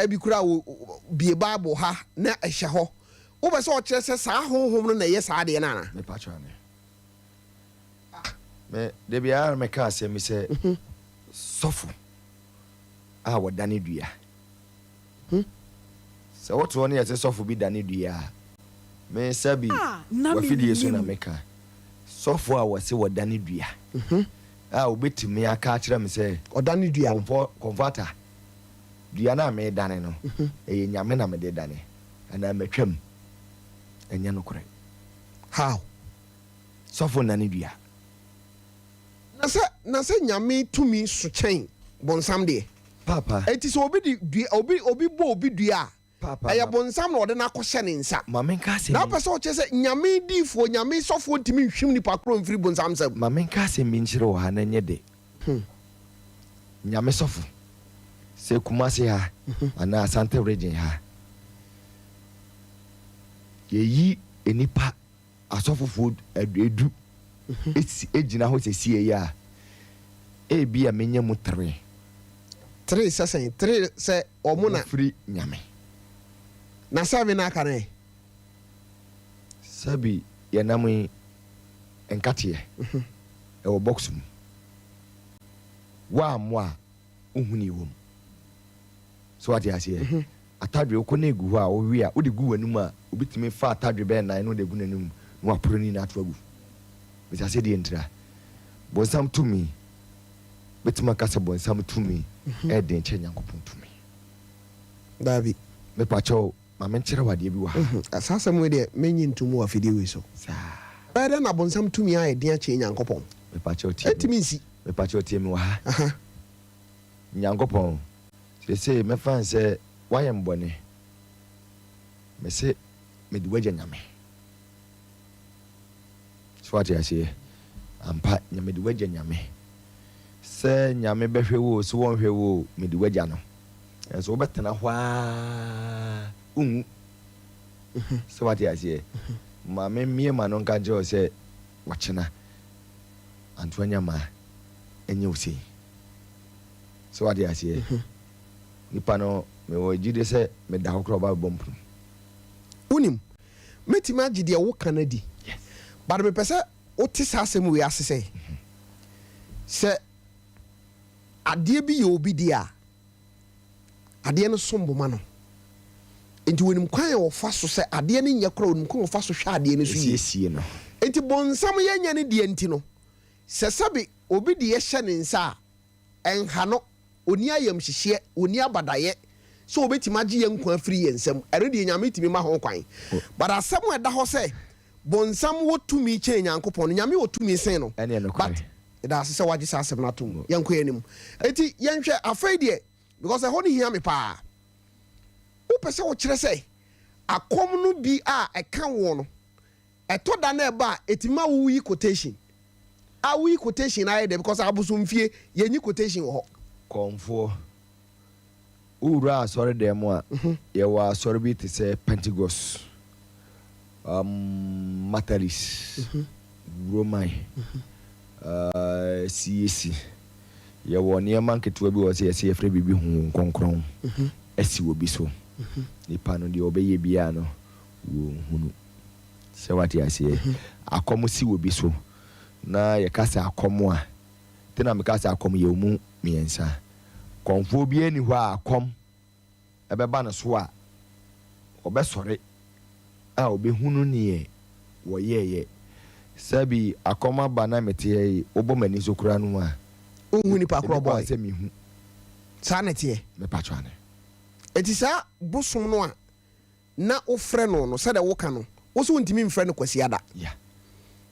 bi kura wo bi Bible ha na ehye ho wo be se o kire se sa honhom no na ye sa de na me pa chane me de bia me ka se mi se sofu wo dane dua se woto woni ye se sofu bi dane dua me sabi wa fidi yesu na meka sofu a wo se wo dane dua obetimi aka kire me se odane dua converter dua na me dane no eye nyame na me de dane ana matwam enya no kore how sofu na ne dua na se nyame tumi so chen bonsam de papa eti so obi bo obi dua papa aya bonsam na ode na akɔhyɛ ne nsa mame nka se na pɛ sɛ ɔkyɛ sɛ nyame difo nyame sɔfo ntimi nhwim nipa kro mfiri bonsam sam mame nka se mi nkyere wo ha na nye de nyame sɔfo se Kumasi ha ana Asante region ha yeyi enipa asɔfofo edu ejina ho sesie ya ebi a menye mu 3 sesen 3 se omuna free nyame na sabi na kane sabi ya namu enkate e wo box mu wa mo a ohuni wo so what ya say atadwe ko na egu ho a wo wi a wo de gu wanum a obitimi fa atadwe be nan no de gu nanum no aproni na ato agu me say de entra bonsam to me betima kasa bonsam to me e de nche nyankopon to me dabi me pacho ma men kire wade bi wa asasa mu de menyi ntumu wa fidi we so bada na bonsam to me a de nche nyankopon me pacho ti etimi nsi me pacho ti mi wa ha nyankopon se me fan se wayem bone me se me di waja nyame swati ya se ampa nyame di waja nyame se nyame behwe wo so won hwe wo me di waja no enso wo betena hwa swati ya se ma me mie ma no nka je se wachena antoanya ma enye usi swati ya se nipa no me wo jide se me da hokro ba bompru unim metima agide wo kanadi but me pese o ti sa asem we asese se ade bi ye obi dia ade no somboma no enti wonim kwan ye wo fa so se ade no nye kro wonim kwan wo fa so hwa ade no so yie no enti bonsam ye nya ne die enti no se sabe obi de ye hye ne nsa enha no oni ayam hyehye oni abadaye so obetima agi ye nkwa afiri ye nsam ere de nyame timi ma ho kwan but asem e da ho se bonsam wotumi kye nyankopon nyame wotumi sen no but da se waji sa asem na tum yanko yanim enti yenhwe afai de because e ho ne hia me pa wo pese wo kire se akom no bi a e kan wo no e to da na e ba etima wo yi quotation a wo yi quotation na de because abusumfie yenyi quotation ho konfo ura asore dem a ye wa asore bi te se Pentecost Mataris Romai CAC ye wo ne man ketewa bi wo se ye frɛ bibi hu konkron asi wo bi so nipa no de obeye bia no wo hunu se wati ase akomo si wo bi so na ye kasa akomo a tena me kasa akomo ye mu miensa konfo bi ani hɔ akom ebeba no so a obesore a obehunu ne wo ye sabi akoma bana mete obomani so kura no a ohun ni pa kro boy se mi hu sa nete me patwane etisa bosom no a na ofre no no se de wo ka no wo so ntimi mfre no kwasiada ya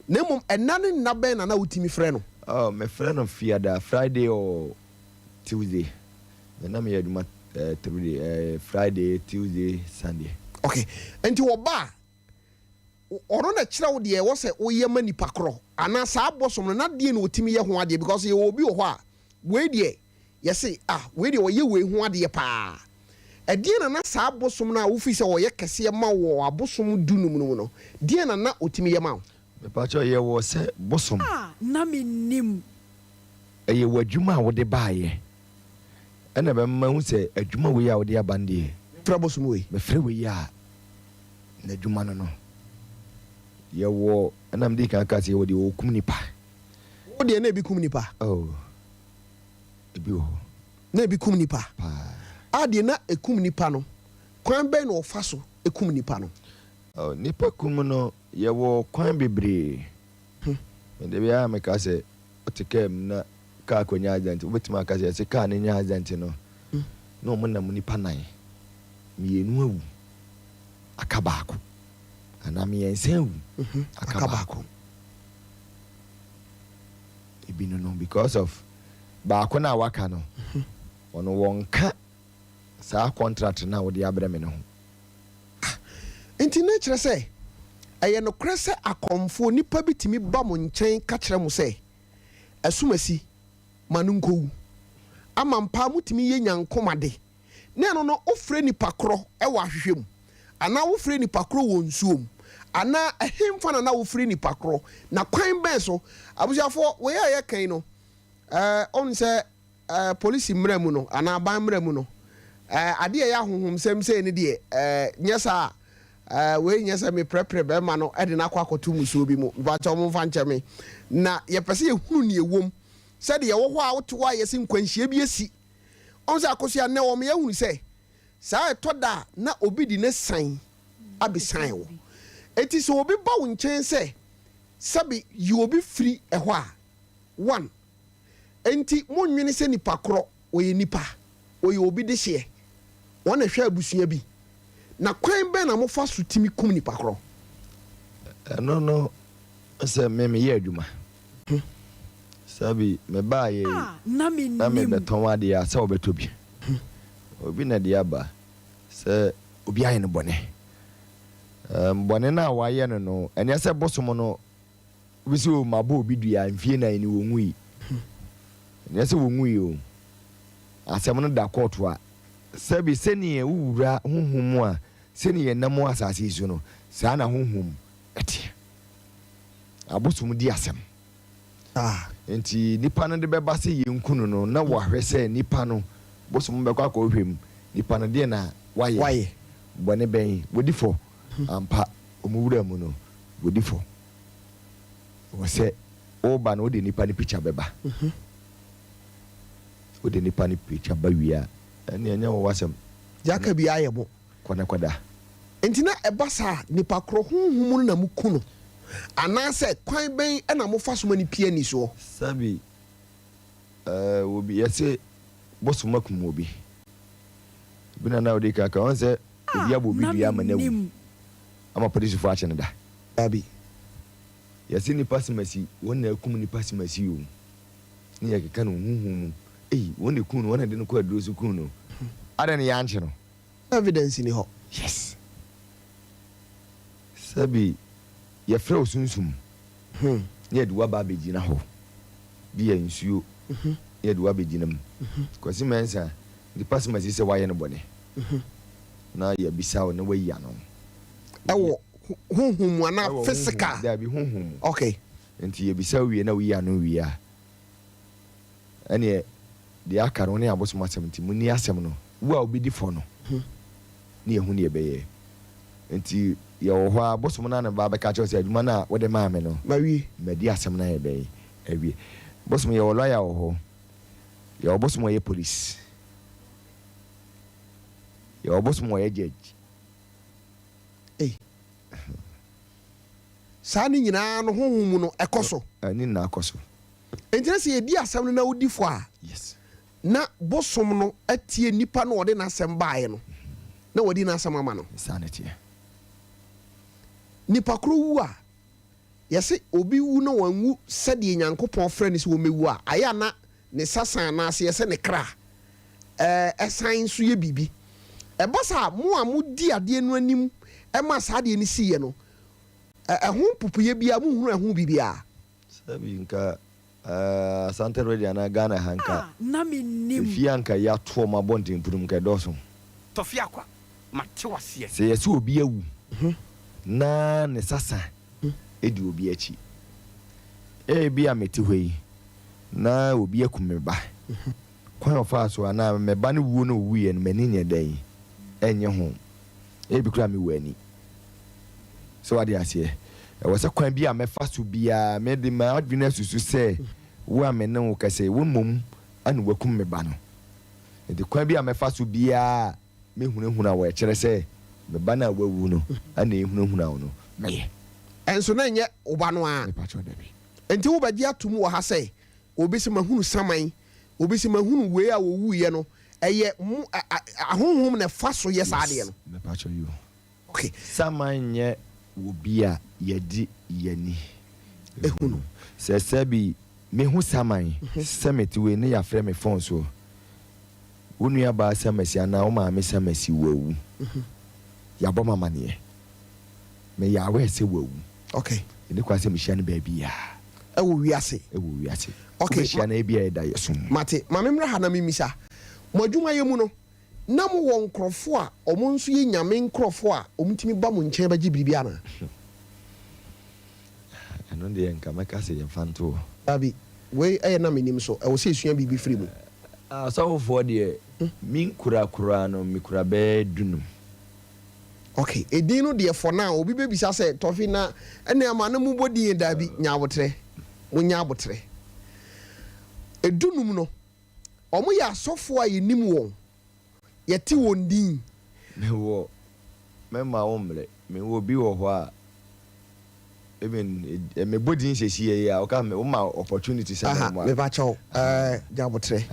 na mum enane na ben na wotimi frɛ no oh me frɛ no fiada Friday or Tuesday na me yaduma Friday Tuesday Sunday okay enti wo ba oro na kira wo de wo se wo ye manipa kro ana sa abosom no na de na wotimi ye ho ade because ye obi wo ho a we de ye say we de wo ye we ho ade pa ade na sa abosom na wo fi se wo ye kese ma wo abosom dunum no de na otimi ye ma me pa cho ye wo se bosom na menim eye wadwuma wo de baaye ena be ma hu se adwuma we ya wo de abande fra bosom we me fra we ya na adwuma no ye wo ena mdi kan ka se wo de okum nipa wo de na bi kum nipa ebi wo na bi kum nipa ade na ekum nipa no kwan ben no fa so ekum nipa no nipa kum no ye wo kwan bebre de bia me ka se otikem na ka konya agent obetima ka se ka ne nya agent no no mo na mo nipa nan mienu awu akabaako ana miensen awu akabaako ebi no because of baako na waka no ono wonka sa contract na wo de abrɛ me no enti na kyerɛ sɛ ɛyɛ no kra sɛ akomfo nipa bitimi ba mo nkyɛn ka kyerɛ mo sɛ asumasi manunkowu amampa mutimi ye nyankomade na no ofre nipa kro ɛwɔ ahwehwem ana ofre nipa kro wɔ nsuom ana ahemfa na ofre nipa kro na kwan bɛn so abusiafo we ya kan no on sɛ police mramu no ana ban mramu no ade ya honhom sem sɛ ne de nyesa we nyesa me prepare be ma no ede na akwakoto musuo bi mu ba cha mo fa nche me na ye pese ye hunu ne ewom sɛ de ye wo ho a woto wa ye sin kwanhie bi esi on sɛ akosia ne wo me ye hunu sɛ saa etoda na obi di ne san abisan wo eti so obi ba wo nkyɛn sɛ sabi yi obi free ɛhɔ a one enti monwene sɛ nipa koro oye nipa oye obi de hye wona hwɛ abusua bi na kwan bɛ na mo fa so timi kum nipa koro no sɛ me yɛ adwuma sabi me ba ye na menim na me beton ade ya sɛ obeto bi obi na de aba sɛ obi ayɛ no bɔne bɔne na wa yɛ no ɛnyɛ sɛ bosom no obi sɛ o mabɔ obi dua mfie na ni wo nwui ɛnyɛ sɛ wo nwui o asɛm no da court a sabi sɛni wura honhom a sɛni yɛ nam asase so no saa na honhom ɛte abosom di asɛm enti nipa no de bɛba sɛ yɛnkunu no na wahwɛ sɛ nipa no bosom bɛkɔ akɔhwɛm nipa no deɛ na wayɛ bɔne bɛn wodi fo ampa ɔmuwura mu no wodi fo Wose oba no de nipa ni picture beba. O de nipa ni picture ba wia. Ene enya wo wasem. Jaka bi ayebo. Kwana kwada. Entina ebasa nipa kro honhum na mukuno. Anase kwan ben na mo fa so mani pia ni so. Sabi obi yese bosuma kum obi. Bina na odi kaka on se obi abobi bia manawu. Ama police fo ache ne da. Abi. Yesi ni pasimasi wona akum ni pasimasi yo. Ni yakeka no huhum. Wona kun wona de no ko aduro su kun no. Ada ne yanche no. Evidence ni ho. Yes. Sabi ye frɛ osunsum. Ye de wa ba begina ho. Bi ya nsuo. Ye de wa begina mu. Kwasi mensa di pasimasi se wa ye no bone. Na ye bisa wo na wa yi ano. Ewo honhum ana physical. Da bi honhum. Okay. Enti ye bisa wie na wi ano wi a. Ane de aka no ne abosoma 70 mu ni asem no. Wo a obidi fo no. Ni ehu ne beye. Enti ye wo ho abosoma na ba be ka che se adwuma na wo de ma me no. Ma wi Medi asem na ye beye. Ewie. Bosoma ye wo lawyer wo ho. Ye obosoma ye police. Ye obosoma ye judge. Sani nyina no honhum no ekoso. Ani na akoso. Entina se yedi asem no na wodi fo a. Yes. Na bosom no atie nipa no ode na asem baaye no. Na wodi na asem ama no. Sanity. Nipa kro wu a yesi obi wu no wanwu sede nyankopon frɛ ne se wo mewu a aya na ne sasan na ase yese ne kra esan so ye bibi ebasa mo a mudi ade no anim ema sa ade ni siye no ehun pupuye bia mu hunu ehun bibia Sabi nka Santa Radio na Ghana hanka na Menim fi anka ya to ma bontin pudum ka doso Tofiakwa mate wase se yesi obi awu na ne sasa edi obi achi bi a meti hoi na obi akumeba kwan ofa so na meba ne wuo no wuye no mani nye dan enye ho bi kura me wani so ade ase wasa kwan bi a mefa so bia me de ma adwina susu se wo a me ne wo kase wo mom ane wakum meba no de kwan bi a mefa so bia me hunahuna wo kire se meba na wawu no ane hunahuna wo no me enso na nye oba no a enti wo bagi atum wo ha se obi se mahunu saman obi se mahunu we a wo wuye no eye ahonhom na fa so ye saade no me pacho you okay saman nye obi a yedi yani ehunu se sabi me hu saman semeti we ne ya frɛ me phone so wonu aba samasi ana o ma me samasi wawu ya bɔ mama ne me ya we se wawu okay ne kwa se me hia ne ba bia ewo wiase okay hia na bia da yeso mate ma memra ha na mimisa mo adwuma ye mu no na mo wɔ nkrɔfo a ɔmo nso ye nyame nkrɔfo a ɔmtimi ba mo nkyɛn ba gibiribi ana ɛno de nka meka se ye fanto abi we na Menim so ɛwɔ se esua bibi firi mu asawofo de min kura no mi kura be dunu okay edin no de for now obi be bisa se Tofi na ene ama na mu bodi da bi nyaabotre mo nyaabotre edunum no omo ya asofo a yenim won yeti won din me wo me ma wo mre me wo bi wo ho a even me bodi nhyehyie ya o ka me wo ma opportunity se mo me ba chaw nyaabotre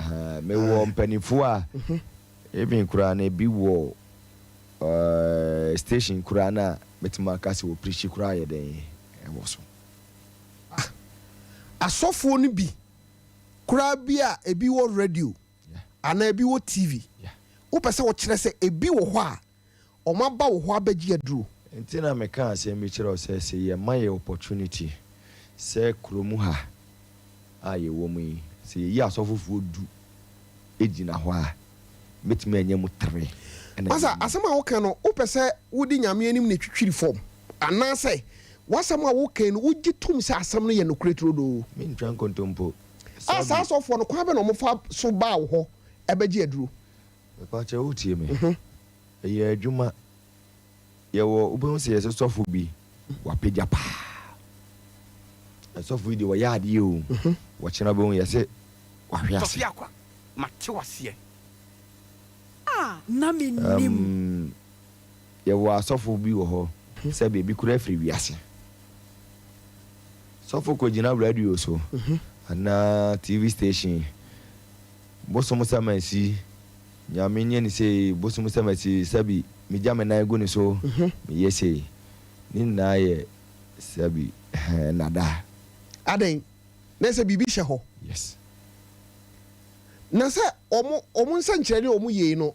me wo mpanifo a even kura na bi wo station kura na betima kase wo preach kura ye den e wo so asofo no bi kura bi a ebi wo radio ana ebi wo TV wo pese wo kire se ebi wo ho a o ma ba wo ho abagi aduro entina me kan se me kire o se ye my opportunity se kromu ha aye wo mu yi se ye asofofo du ejina ho a betima anya mu tre asa asema wo kan no wo pese wo di nyame anim na twitwiri form ana se wasam a wo kan no wo gitum se asam no ye no kuretro do me ntwan kontompo asa asofo no kwa be no mo fa so ba wo ho ebagi aduro pa che wo tie me ye adwuma ye wo obo se ye sofo bi wapegya pa so for the yard you watching about you say Tofiakwa mate wase Ah, na menim. You were so for be ho say baby could free wiase. So for ko jina radio so na TV station bosom sama si nyame nye ni say bosom sama si sabi me jame na ego ni so me yese ni na ye sabi nada aden na se bibi hye ho yes na se omo nsankyere ni omo ye no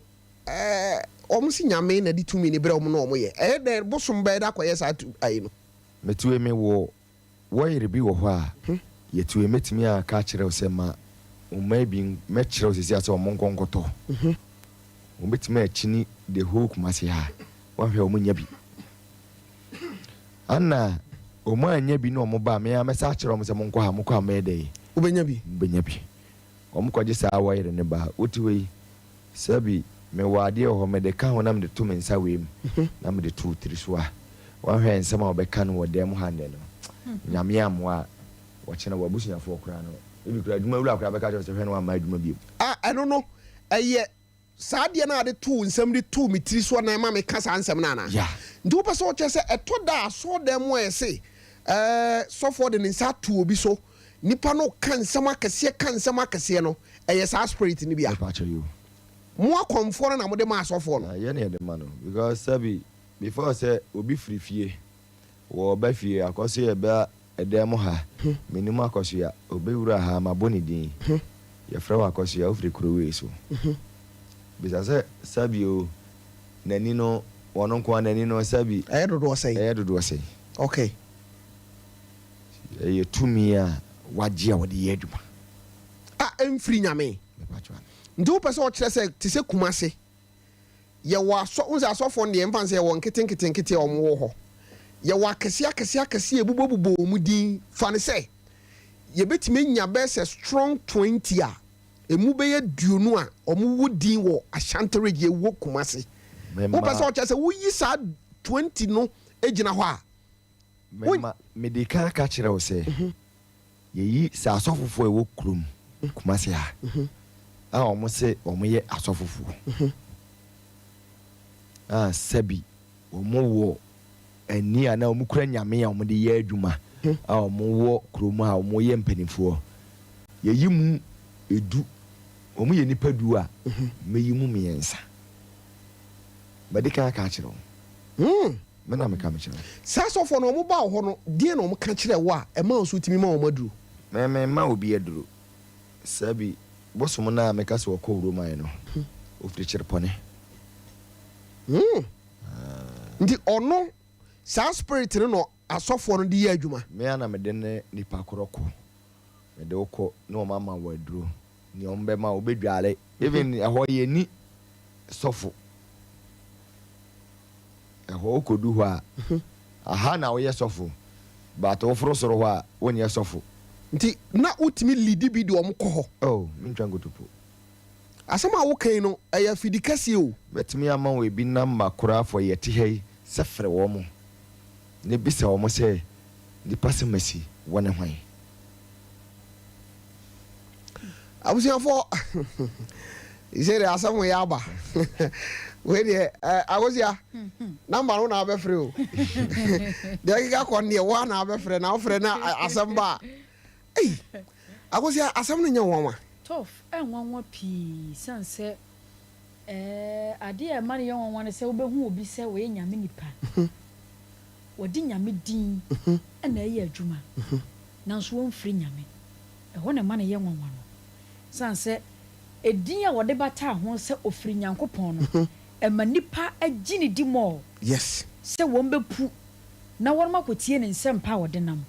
omo si nyame na di tumi ni bre omo na omo ye de bosom be da koye sa ayi no metuwe me wo yere bi wo ho a yetuwe metimi a ka kire o se ma o ma bi me kire o se sia se omo nkonkoto o metimi a chini the whole kumase ha wa hwe omo nya bi anna o ma anya bi no omo ba me a me sa kire o mo se mo nko ha mo kwa me dey ubenya bi omo kwaje sa wa yere ne ba otiwe sabi me wade ho me de ka ho na me de to me nsa we mu na me de 2 3 so a wa hwe nsema obeka no wo dem hande no nyame amwa wo chena wo busunyafo kura no ebi kura duma wura kura beka se hwe no ama duma bi I don't know eye saade na ade to nsem de to me tiri so na ma me ka sa nsem na na yeah ndu pe so che se eto da so dem wo ese so for the nsa to obi so nipa no kan nsem akese no eye sa spirit ni bia pa che you mo akomfo na mo de ma asofo no ye na de ma no because sabi before say obi free fie wo ba fie akoso ye ba edem ha menim akoso ya obewura ha maboni din ye fra wa akoso ya ofri krowe so bisa say sabi o nani no wono kwa nani no sabi dodo say okay ye tumi a waje a wode ye aduma emfri nyame me pa chwa ndu pe so kire se ti se kumase ye wa so unza asofo ne mfa se ye won kete omwo ho ye wa akese ebubobubo mu din fa ne se ye betime nya be se strong 20 a emu be ye duonu a omu wudin wo ashantere ye wo kumase wo pe so kire se wo yi sa 20 no ejina ho a medika ka kire wo se ye yi sa asofofo e wo krum kumase ha omo se omo ye asofofo sabi omo wo ani ana omo kura nyame ya omo de ye adwuma omo wo kroma omo ye mpanifo ye yimu edu omo ye nipa du a meyimu miensa badika ka kire me na me ka me kire sa asofo no omo ba ho no die no omo ka kire wo a e ma osu timi ma omo aduru me ma obi aduru sabi bosom na me ka se wo ko roma ye no ofri kire pone ndi ono sa spirit no asofo no di ye adwuma me ana me de ne nipa koroko me de okọ no mama waduro ni ombe ma obedwale even eho ye ni sofo eho kodu ho a aha na wo ye sofo but wo foro soro ho a woni ye sofo nti na utimi lidi bi de omkọ ho oh mentwa ngotopo asama wo kan no eya fidikase o betimi ama we bi na makora fo ye te hei sefre wo mo ne bisa wo mo se di passe masi wona hwan abusiafo isere asamu ya aba we de agosia number no na abefre o de ka ko ne wa na abefre na ofre na asamba agosia asam no nya wonwa Tof enwanwa pi sanse ade e mane yenwanwa ne se obehu obi se we nyame nipa wodi nyame din na ye adwuma nanso won firi nyame ho ne mane yenwanwa no sanse edin a wode bata ho se ofiri nyankopon no ema nipa agini di mo yes se won bepu na won makotie ne nsem pa wode nam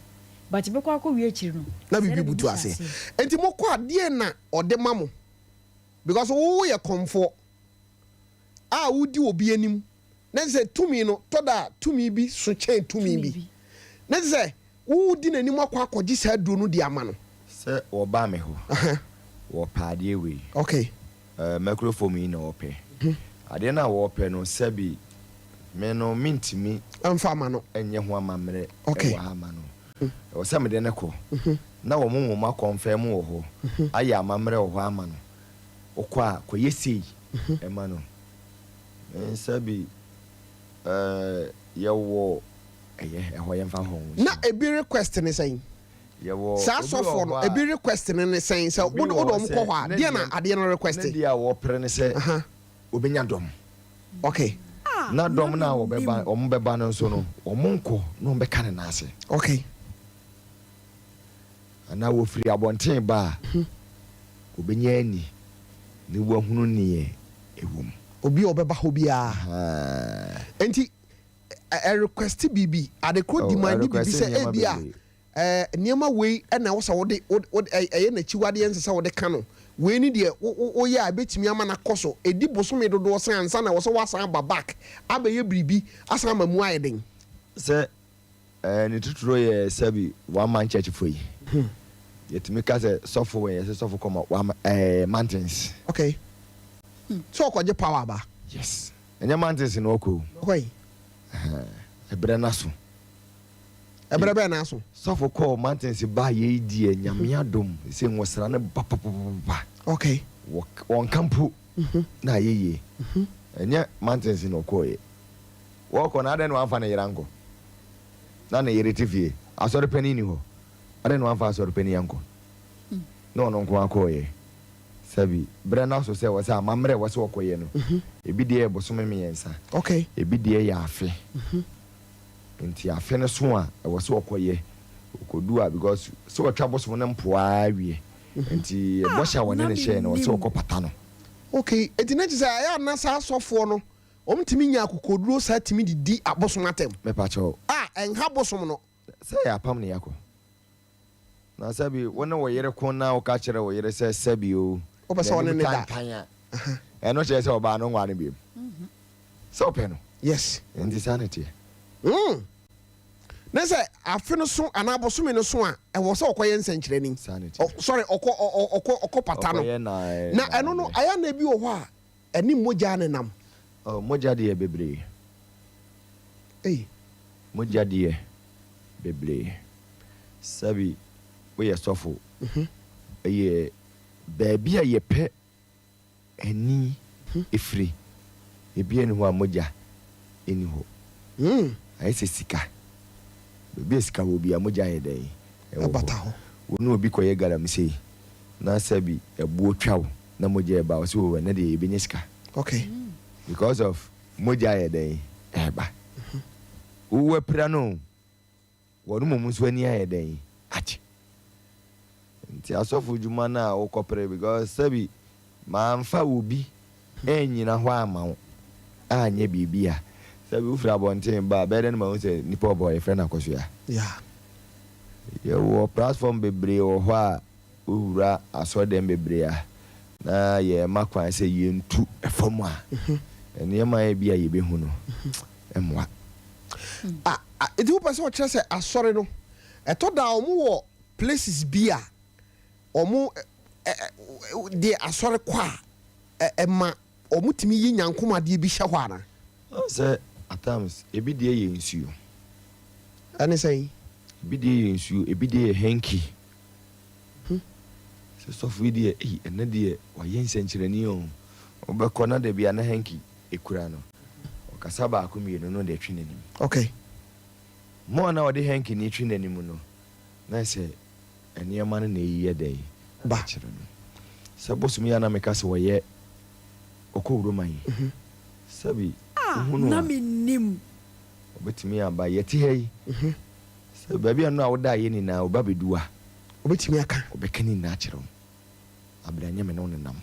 but be kwa ko wie chiri no na bibi butu ase enti mokọ ade na ode mamo because wo ye komfo a wudi obi anim na se tumi no toda tumi bi so chen tumi bi na se wudi nanim akwakoji sa duro no di ama no se oba me ho wo paade we okay microphone yi na ope ade na wo ope no sabi me no mintimi amfa ama no enye ho amamre okay wa ama no o se me de ne ko na wo mo ma confirm wo ho aya amamre wo ho ama no okwa ko yesi e ma no sabi yawo e ho yemfa ho na ebi request ne saying yawo sa so for no ebi request ne saying so wo do mo ko ho a de na ade no request ne dia wo pre ne se obenya dom okay na dom na wo beba o mo beba no so no o mo nko no be ka ne na ase okay ana wo firi abonten ba obenya ani ni wo hunu ni ewum obi obeba ho bia enti a request bibi ade ko demand bibi se e bia niema wei na wo sa wo de eye na chiwade ense se wo de ka no wei ni de wo ya betimi ama na koso edi bosome dodo san ansa na wo so wasan ba back abaye bribi asan mamu ayeden se ni tuturo ye sabi one man church for yi yetimi ka se sofo we se sofo koma mountains okay so ko je power ba yes enya mountains no ko okay ebre na so ebre be na so sofo ko mountains ba ye di enyame adom se nwosra ne ba okay won kampu na yeye enya mountains no ko ye wo ko na ade no amfa na yirango na na yiritifie asori pani ni ho ade no amfa asori pani yanko no nko akoye sabi brana so se wasa mamre wasa okoye no ebi de bosome miyensa okay ebi de ya afe nti afe ne so a wasa okoye okodua because so otwa bosome ne mpoa wie nti bosha woni ne she na wasa okopata no okay eti na ti say ya na sa asofo no omtimi nya akokoduro sa timi di abosom atem me pa cho enha bosom no say apam ne yako na sabi wona wo yere ko na wo ka kire wo yere say sabi o o pese wona ne da no che say oba no ngwane bi so pe no yes ndi sanity na say afe no so ana abosom no so a e wo say okoye nsenkyere ni sanity sorry okọ pata no na eno no aya na bi wo ho a eni moja ne nam moja de bebre moja de bebre sabi we sofo ye baby a ye pe ani efri ebi eni ho a moja eni ho ayi se sika baby sika wo bi a moja ye dai e bata ho wonu obi koye garam sei na sabi ebu otwawo na moja e ba o se wo na de ebi nyesika okay because of moja ye dai e ba wo pra no wonu mum so ani ye dai achi nti asofo juma na wo kopere because sabi ma mfa obi enyina ho amawo anye bibia sabi ufra bonten ba beden ma won nipo boy friend akoso ya wo platform bebre wo ho a ura asodem bebre a na ye makwan se ye ntu efom a ene ma ye bia ye behu no emwa edi wo pese o kire se asore no eto da omo wo places bia omo de asore kwa ema omo timi yi nyankoma de bi hye ho ana se at times ebi de ye nsuo ani say ebi de ye nsuo ebi de ye hanky se sofu de ene de wa ye nsenkyerani o obekọ na de bia na hanky ekura no okasa ba akomienu no de twinanim okay mo na ode hanky ni twinanim no na se ene ma na eyiye dai ba kyerɛ no sɛ bosumi ya na meka sɛ wɔyɛ ɔkɔwuro man sabi na menim obetumi aba yɛte ha yi sɛ baabi a no a woda yɛ nyinaa woba bɛdua obetumi aka obɛka ni nyinaa kyerɛ wo abranyɛ me ne wo nenam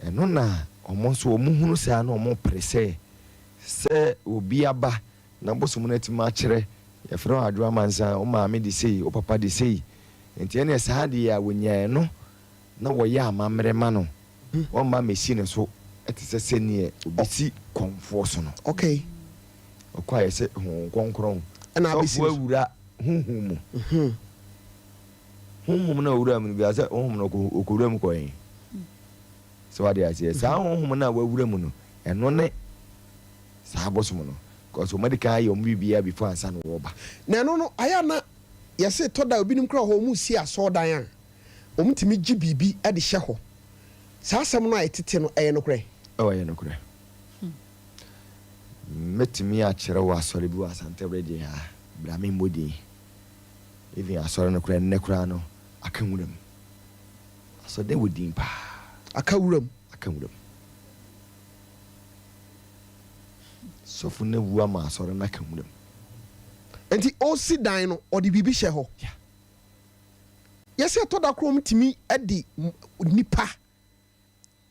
ɛno na ɔmo nso ɔmo hunu saa na ɔmo pere sɛ obi aba na bosom no atimi akyerɛ yɛfrɛ wo adwoa mansa wo maame de sei wo papa de sei nti ene saa de ya wonyaa no na wɔyɛ amammerɛ ma no wɔmma mesi ne so ɛte sɛ sɛneɛ obisi kɔnfoɔ so no okay ɔkɔ ayɛ sɛ honkɔnkɔn ɛna abisi awura honhom mu na awura mu bi asɛ honhom no okowura mu kɔɛ sɛ wade asɛ saa honhom na wawura mu no ɛno ne saa bosom no because medical you be before and son over. No, I na yɛse tɔ da obi nim kra hɔ mu si asɔdan a ɔmtimi gye bibi de hyɛ hɔ saa asɛm no a ɛtete no ɛyɛ no korɛ ɛyɛ no korɛ metimi a kyerɛ wɔ asɔre bi wɔ asante radio ha bra me modi even asɔre no korɛ ne kra no aka wuram so de wodin pa aka wuram so fu ne wu ama asɔre na aka wuram enti osi dan no ɔde bibi hyɛ hɔ yɛsɛ tɔ da krom timi adi nipa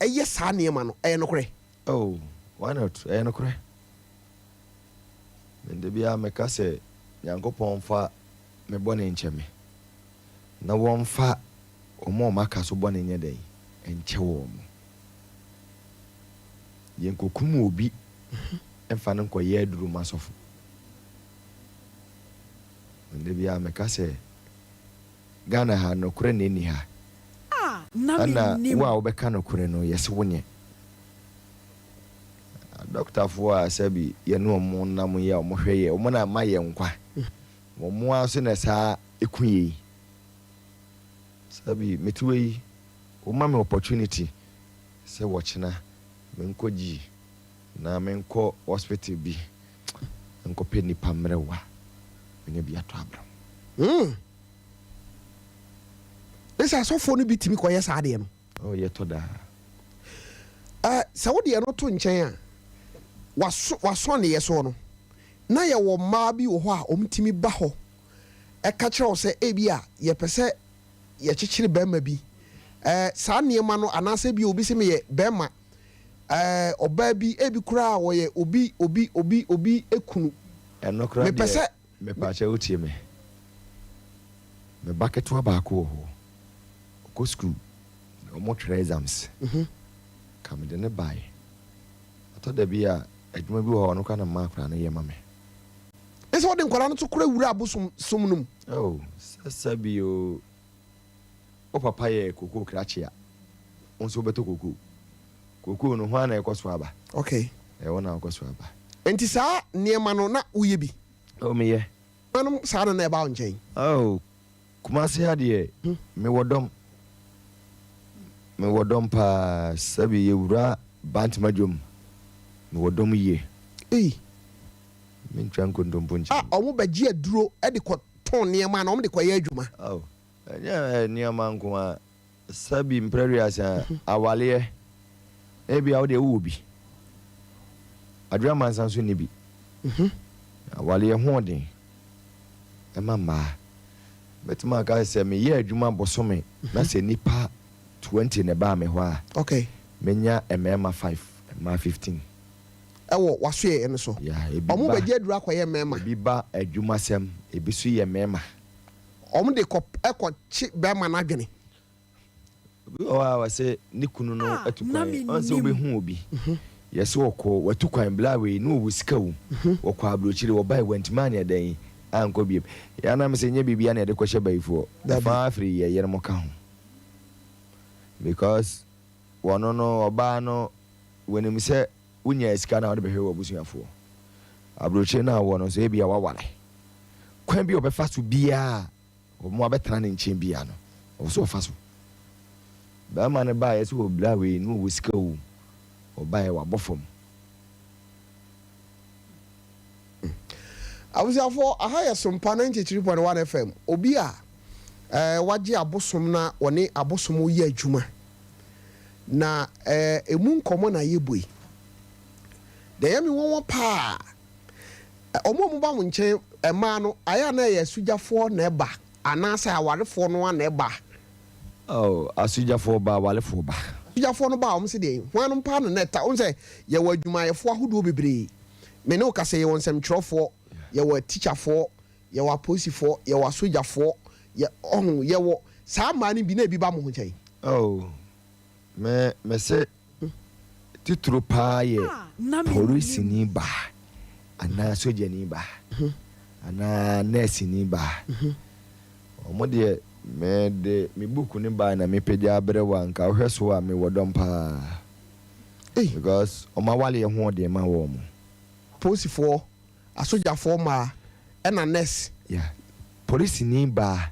ɛyɛ saa nneɛma no ɛyɛ no korɛ why not ɛyɛ no korɛ mende bia meka sɛ nyankopɔn fa me bɔne nkyɛ me na wɔmfa ɔmo aka so bɔne nyɛ dɛn ɛnkyɛ wɔ mo yɛnkokum obi ɛmfa no nkɔyɛ aduru ma sɔfo mende bia meka sɛ Ghana ha no kure ne ni ha ana wa obeka no kure no yesi wonye doctor fo a sabi ye no mo na mo ye mo hwe ye mo na ma ye nkwa mo aso na sa ekuye sabi metuwe o ma me opportunity se wochina menkoji na menko hospital bi enko pe ni pamrewa menye bi ato abram Esa asɔfo no bi timi kɔyɛ saa deɛ no yɛtɔ daa sɛ wodeɛ no to nkyɛn a wasɔ ne yɛ so no na yɛwɔ mmaa bi wɔ hɔ a ɔmtimi ba hɔ ɛka kyerɛ wo sɛ ebi a yɛpɛ sɛ yɛkyekyere bɛrima bi saa nneɛma no anaasɛ bi obi sɛ meyɛ bɛrima ɔbaa bi ebi koraa wɔyɛ obi ekunu ɛno koraa mepɛ sɛ mepaakyɛ wotie me meba ketewa baako wɔ hɔ go school omo try exams come de ne buy ato da bi a adwuma bi wɔ no kana ma kra na yɛ ma me ese wode nkwara no to kora wura abosom som num sasa bi o papa yɛ koko krache a onso beto koko no ho ana ɛkɔ so aba okay ɛwɔ na ɛkɔ so aba enti saa nneɛma no na woyɛ bi meyɛ manum saa no na ɛba wo nkyɛn kumase adeɛ me wodom pa sabi yewura bantima jom me wodom ye min twan ko ndompo nchi omo bagye aduro e de ko ton niema na omo de ko ye adwuma nya niema nko a sabi mprarias awale e bia wo de wo bi adwa mansanso ni bi awale ho den e mama betima ka se me ye adwuma bosome na se nipa 20 ne ba me ho a okay menya emema 5 ma 15 ewo wasoe ene so omo bagye aduru akoye emema bi ba adwuma sem ebi so ye emema omo de ko chi be ma na dwene wa se ni kunu no atukwan onse obi hu obi yesi okọ watukwan blawe no wo sika wo okọ abrochire wo bai wantimani adan anko bi ya na me se nya bibia na de ko hye baifo fa afri ye yere mo ka ho because wono no oba no wenim se unya sika na wo de behwe wo busuafo abrochire na wo no so e bia wawale kwan bi obefa so bia o mo abetana ne nchen bia no o so fa so ba ma ne ba yesi wo blawe no wo sika wo obaye wa bofom awusiafo aha ya Sompa 93.1 FM obi a waje abosom na woni abosom yi adwuma na emu nkomo na yeboi de yami won pa omo ba mo nche ema no aya na ya sujafo na eba anasa awarefo no na eba asujafo ba walefo ba sujafo no ba om se de hwanum pa no neta on se ye wa adwumayefo ahodo bebre me ne o kase ye won sem twerofo ye wa teacherfo ye wa posifo ye wa sojafo ye ye wo saa ma ni bi na bi ba mo ho nchen me se titro pa ye police ni ba ana soja ni ba ana nurse ni ba omo de me book ni ba na me pagya abrewa nka hweso a me wodom pa because o ma wale ho de ma wo mo posifo asoja forma ena nurse yeah police ni ba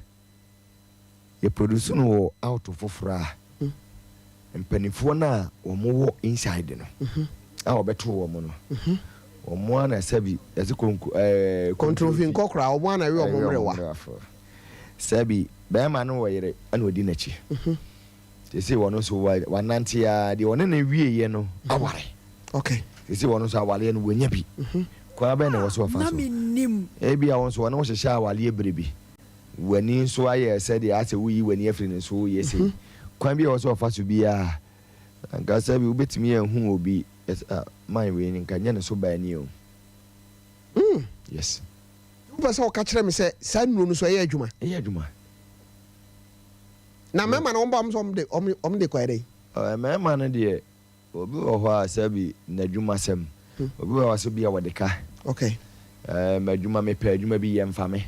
ye produce no out of fofra mpanifo na omo inside no a obeto wo mo no omo na sabi yase control fin kokra omo na we omo mrewa sabi be ma no wo yere ana odi na chi they say wono so wanante ya de wona na wie ye no aware okay they say wono so awale no wonya bi kwa be na wo so fa so na menim ebi a won so wono wo hye awale brebi wani so aye said the ase wuyi wani afri so ye say kwan bi a wo so fa so bia anka sabi ubetimi ehun obi my we ni kan ne so ba ni o yes pese o ka kire me se sanuro no so ye adwuma na mema na omba omde kwa ere mema na de obi wo ho a sabi na adwuma sem obi wo so bia wodeka okay ma adwuma me pa adwuma bi ye mfa me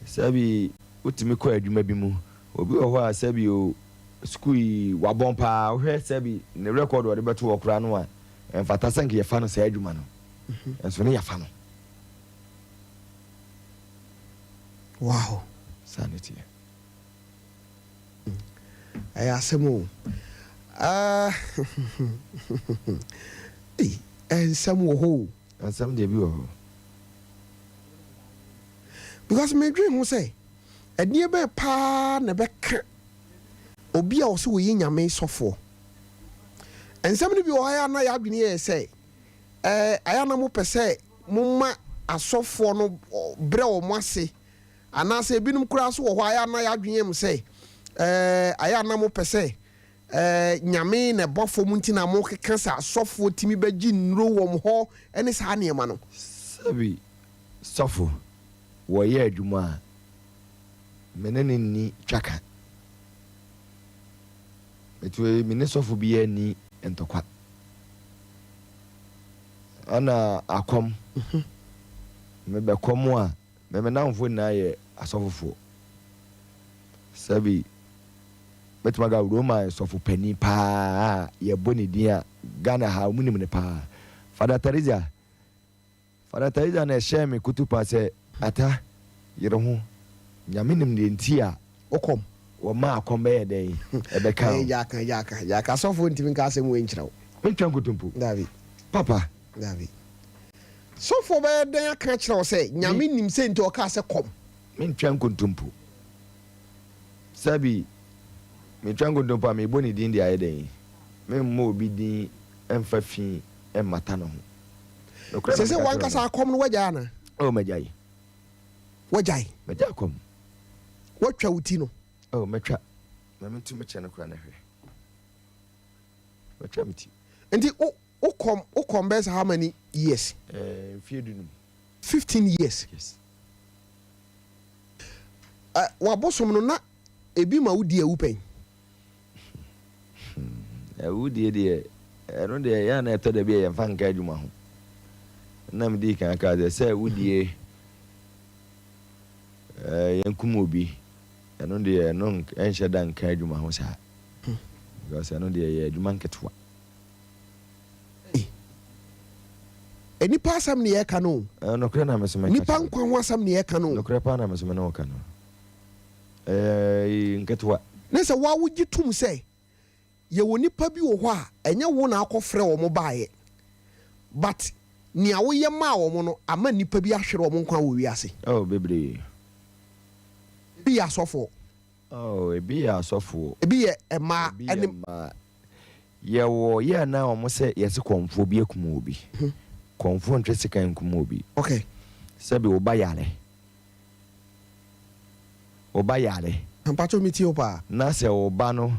sabi utimi kwa adwuma bi mu obi wo ho a sabi o school wa bompa hwe sabi ne record wo de beto wo kura no a mfata sanke ye fa no sa adwuma no enso ne ya fa no wow sanity asemo ensam wo ho ansam de bi wo because me dream ho say adie be pa na be ka obi a wo so yi nyame sofo ensam ne bi wo ha na ya adwene ye say aya na mo pese mo ma asofo no bre wo mo ase ana se binum kura so wo ho aya na ya adwene mu say aya na mo pese nyame na bofo mu ntina mo keka sa asofo timi bagi nro wo mo ho ene sa ne ma no sabi sofo wo ye adwuma menene ni twaka etwe mine sofo bi ya ni entokwa ana akom mebe komo a meme na mfo na ye asofofo sabi betuma ga Roma sofo pani pa ye boni dia Ghana ha munim ne pa Father Teresa na share kutupa se ata yere ho nyame nim de ntia okom wo ma akom be den ebe ka ya sofo ntimi ka asem we nkyirawo mentwan kutumpu David papa David sofo be den aka kyirawo se nyame nim se nti o ka se kom mentwan kutumpu sabi mentwan kutumpu me boni din dia den me mo obi din emfa fi emata no ho se wanka sa kom no wagya na o magyai kom watwa uti no oh metwa mamentu meche no kra na hwe watwa miti nti o kom bes how many years fiedunum 15 years yes wa bosom no na ebi ma wudi awupen wudi de ero de ya na eto de bi ye fanka adwuma ho na me di kan ka de say wudi yankum obi eno de no enhye dan ka adwuma ho sa because eno de ye adwuma nketwa enipa asam ne ye ka no no kre na mesoma nipa nkwa ho asam ne ye ka no no kre pa na mesoma na ka no nketwa ne se wa wugi tum se ye woni pa bi wo ho a enye wo na akofre wo mo baaye but ni awo ye ma wo mo no ama nipa bi ahwere wo mo nkwa wo wiase oh bebre bi ya sofo oh ebi ya sofo ebi ye ema enim ye wo ye na wo mo se ye se konfo bi akum obi konfo ntwe sekan kum obi okay sabi oba yare ampacho miti opa na se oba no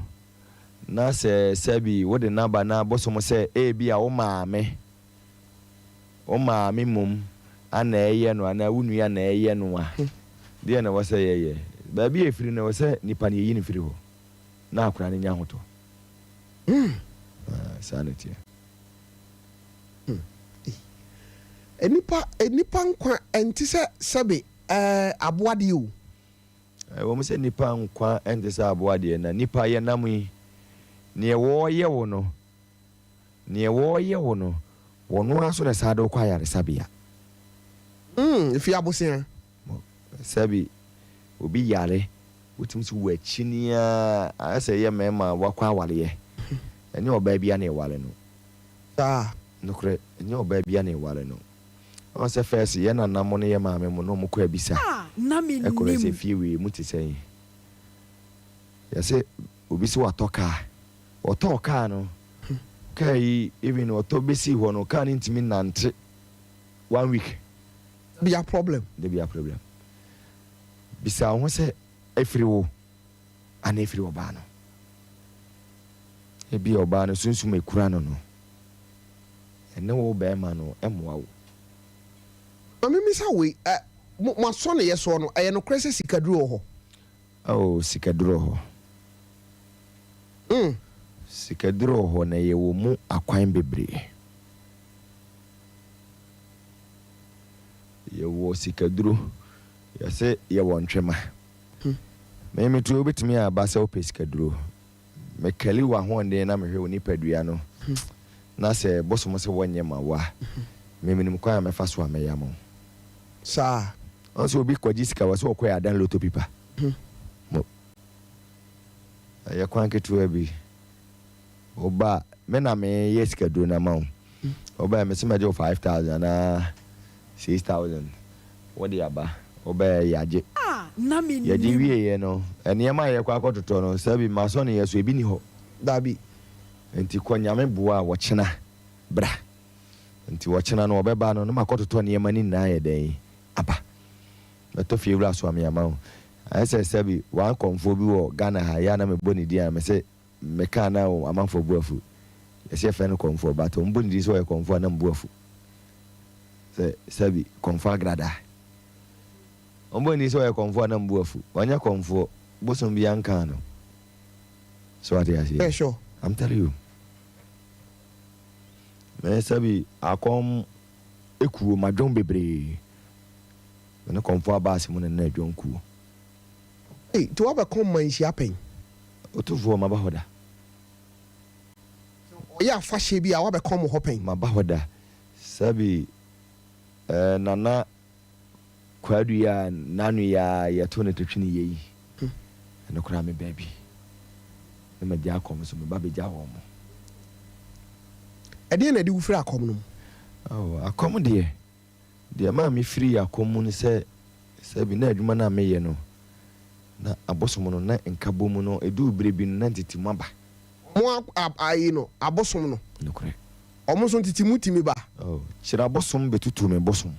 na se sabi wo de naba na boso mo se bi a wo maame mum ana eye no ana wunu ya na eye no a de na wo se ye ba bi efiri na wo se nipa ne yi ni firi ho na akura ne nya hoto sanity enipa nkwa enti se sabi aboade o wo mo se nipa nkwa enti se aboade na nipa ye namui ne wo ye wo no wono aso na sado kwa yare sabia If you abusia. Sabi obi yare wotim so wachinia asa ye mema wakwa awale enye oba bia na ewale no nokre enye oba bia na ewale no on se first ye na namo ne ye maame mo no mko abisa na Menim ekore se fie we muti sen ya se obi se watoka otoka no kai even oto besi ho no kan ntimi nante 1 week be a problem bisa ho se efiri wo ana efiri oba no ebi oba no sunsum ekura no ene wo be ma no emwa wo mami sa we mo so ne yeso no eye no krese sikaduro ho sikaduro ho sikaduro ho na ye wo mu akwan bebre ye wo sikaduro ya se ye wo ntwema me tu obetimi aba se opesikaduro me kali wa ho nde na mehwe oni padua no na se bosomo se wonye ma wa Menim kwa me fa so ameyamo sa onso obi kwaji sika wa so okoya dan loto pipa ya kwanke tu abi oba me na me yesikaduro na ma oba me se ma je 5,000 na 6,000 wodi aba oba yaje na Menim yaje wiye no enema ye kwa akototo no sabi maso ne yeso ebi ni ho dabi enti kwanyame boa wo chena bra enti wo chena no obeba no makototo ne yema ni na ye den aba na Tofie wura so amyama o ase sabi wan konfo bi wo Ghana ha ya na mebo ni dia me se me kan na o amanfo buafu yesi fe no konfo ba to mbo ni di so ye konfo na mbuafu se sabi konfo agrada ombo ni so ye konfo na mbuafu wanya konfo bosom bi anka no so what you say sure I'm telling you me sabi akom ekuo madwon bebre me konfo abase mo na adwon kuo to aba kom man shi apen otuvo mabahoda ya fashe bi a wa be kom ho pen mabahoda sabi nana kwadu ya nanu ya to ne tetwini yeyi ene kura me baby e ma dia kom so me ba be ja ho mo e de na di wufiri akom no akom de ma me firi akom ni se sabi na adwuma na me ye no na abosom no na nkabom no edu brebi no na ntitimu aba mo ayi no abosom no nokre omo so ntitimu timi ba chira abosom betutu me bosom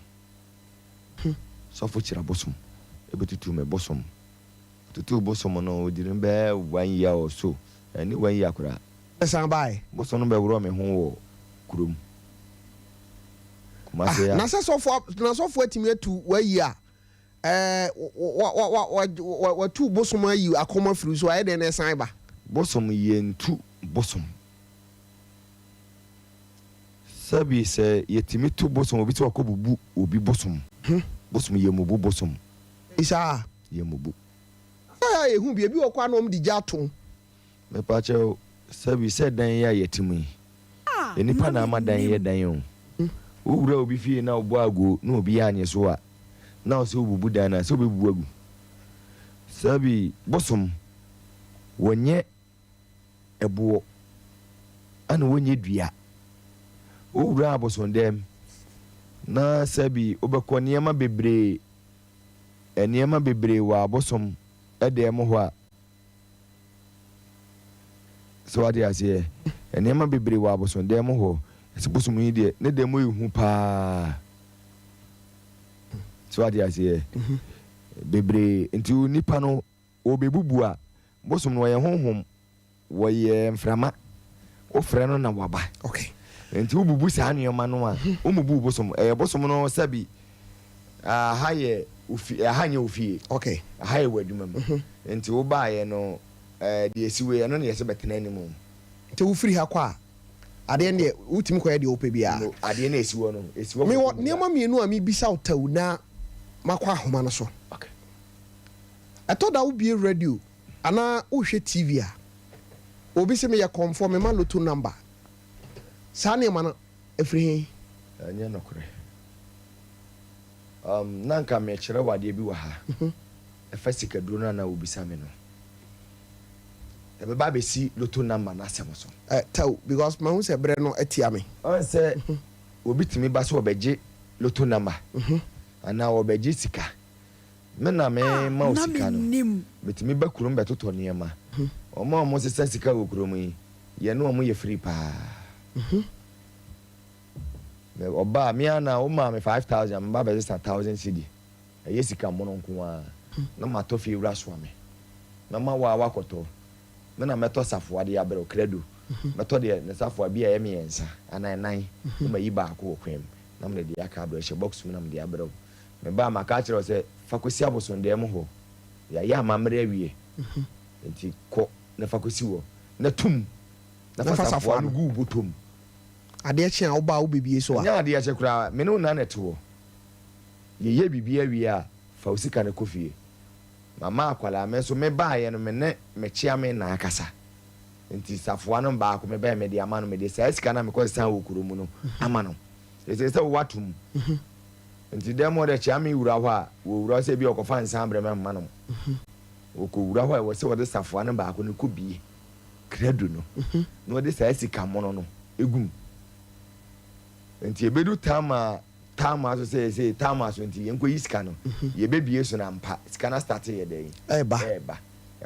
so fo chira abosom betutu me bosom tutu bosom no odirin be 1 year or so ani 1 year kura esan bai bosom no be wuro me ho wo kurom kuma se ya na so fo atimi atu 1 year wa tu bosom ayi akoma firi so aye de na esan ba bosom yentu bosom sabi se yetimi tu bosom obi ti wakobubu obi bosom bosom yemubu bosom isa yemubu ehu bi okwa no mdi jato me pa che sabi se dan ya yetimi enipa na amadan ye dan yo wura obi fie na obo ago na obi anye so a na o se obubu dan na se obi bubu agu sabi bosom wonye ebuo ana wonye dua wura aboson dem na sabi obekọ niema bebre wa abosom edem ho a so ade ase niema bebre wa aboson dem ho ese bosom yi de ne dem ehu pa so ade ase bebre nti nipa no obebubu a bosom no ye honhom wo ye mframa ofre no na waba okay enti ububu sa anuyoma no a umubu bosom bosom no sabi haye ufi hanye ufi okay haye waduma mu enti wo baaye no de esiwe no na yese betena animu te wo firi ha kwa ade ne utimi kwa de ope bia ade na esiwo no esiwo me wo niema mienu a mi bisa utawu na makwa ahoma no so okay atoda wo bie radio ana wo hwe tv a obi se me ya conform me ma loto number sane mana efiri anya nokore nanka me chere wade bi wa ha efa sika duro na obisa me no ebe ba be si loto number na asem so tell because my own say bre no atia me on say obi timi ba so obeje loto number ana obeje sika me na me ma o sika no betimi ba kurom betoto niema omo se sika wo kurom yi ye no omo ye free pa me oba me ana o ma me 5000 mba be 1000 cedi ye sika mo no nko a na ma to fi wura so me na ma wa wakoto me na meto safo de abere credo meto de ne safo bia ye me yensa ana nan ma yi ba ko kwem na me de aka abere she box me na me de abere me ba ma ka kire se fakosi aboson de mo ho ya ma mere awie enti ko na fakosi wo na tum na fa safo anu gu botom ade achi a oba wo bibie so a nya ade achi kura me no na neto ye bibie awie a fa osika na kofie mama akwala me so me ba ye no me ne me chia me na akasa enti safo anu ba ko me ba me de ama no me de sa sika na me ko san wo kuro mu no ama no ese se watum enti demo de chia me wura ho a wo wura se bi okofa nsan bre me ma no wo ko wura ho a wo se wo de safo anu ba ko ne ko bie credo no no de sa sika mo no egum enti ebedu tama so say tama so enti yenko yiska no ye bebie so na mpa sika na start ye dey eba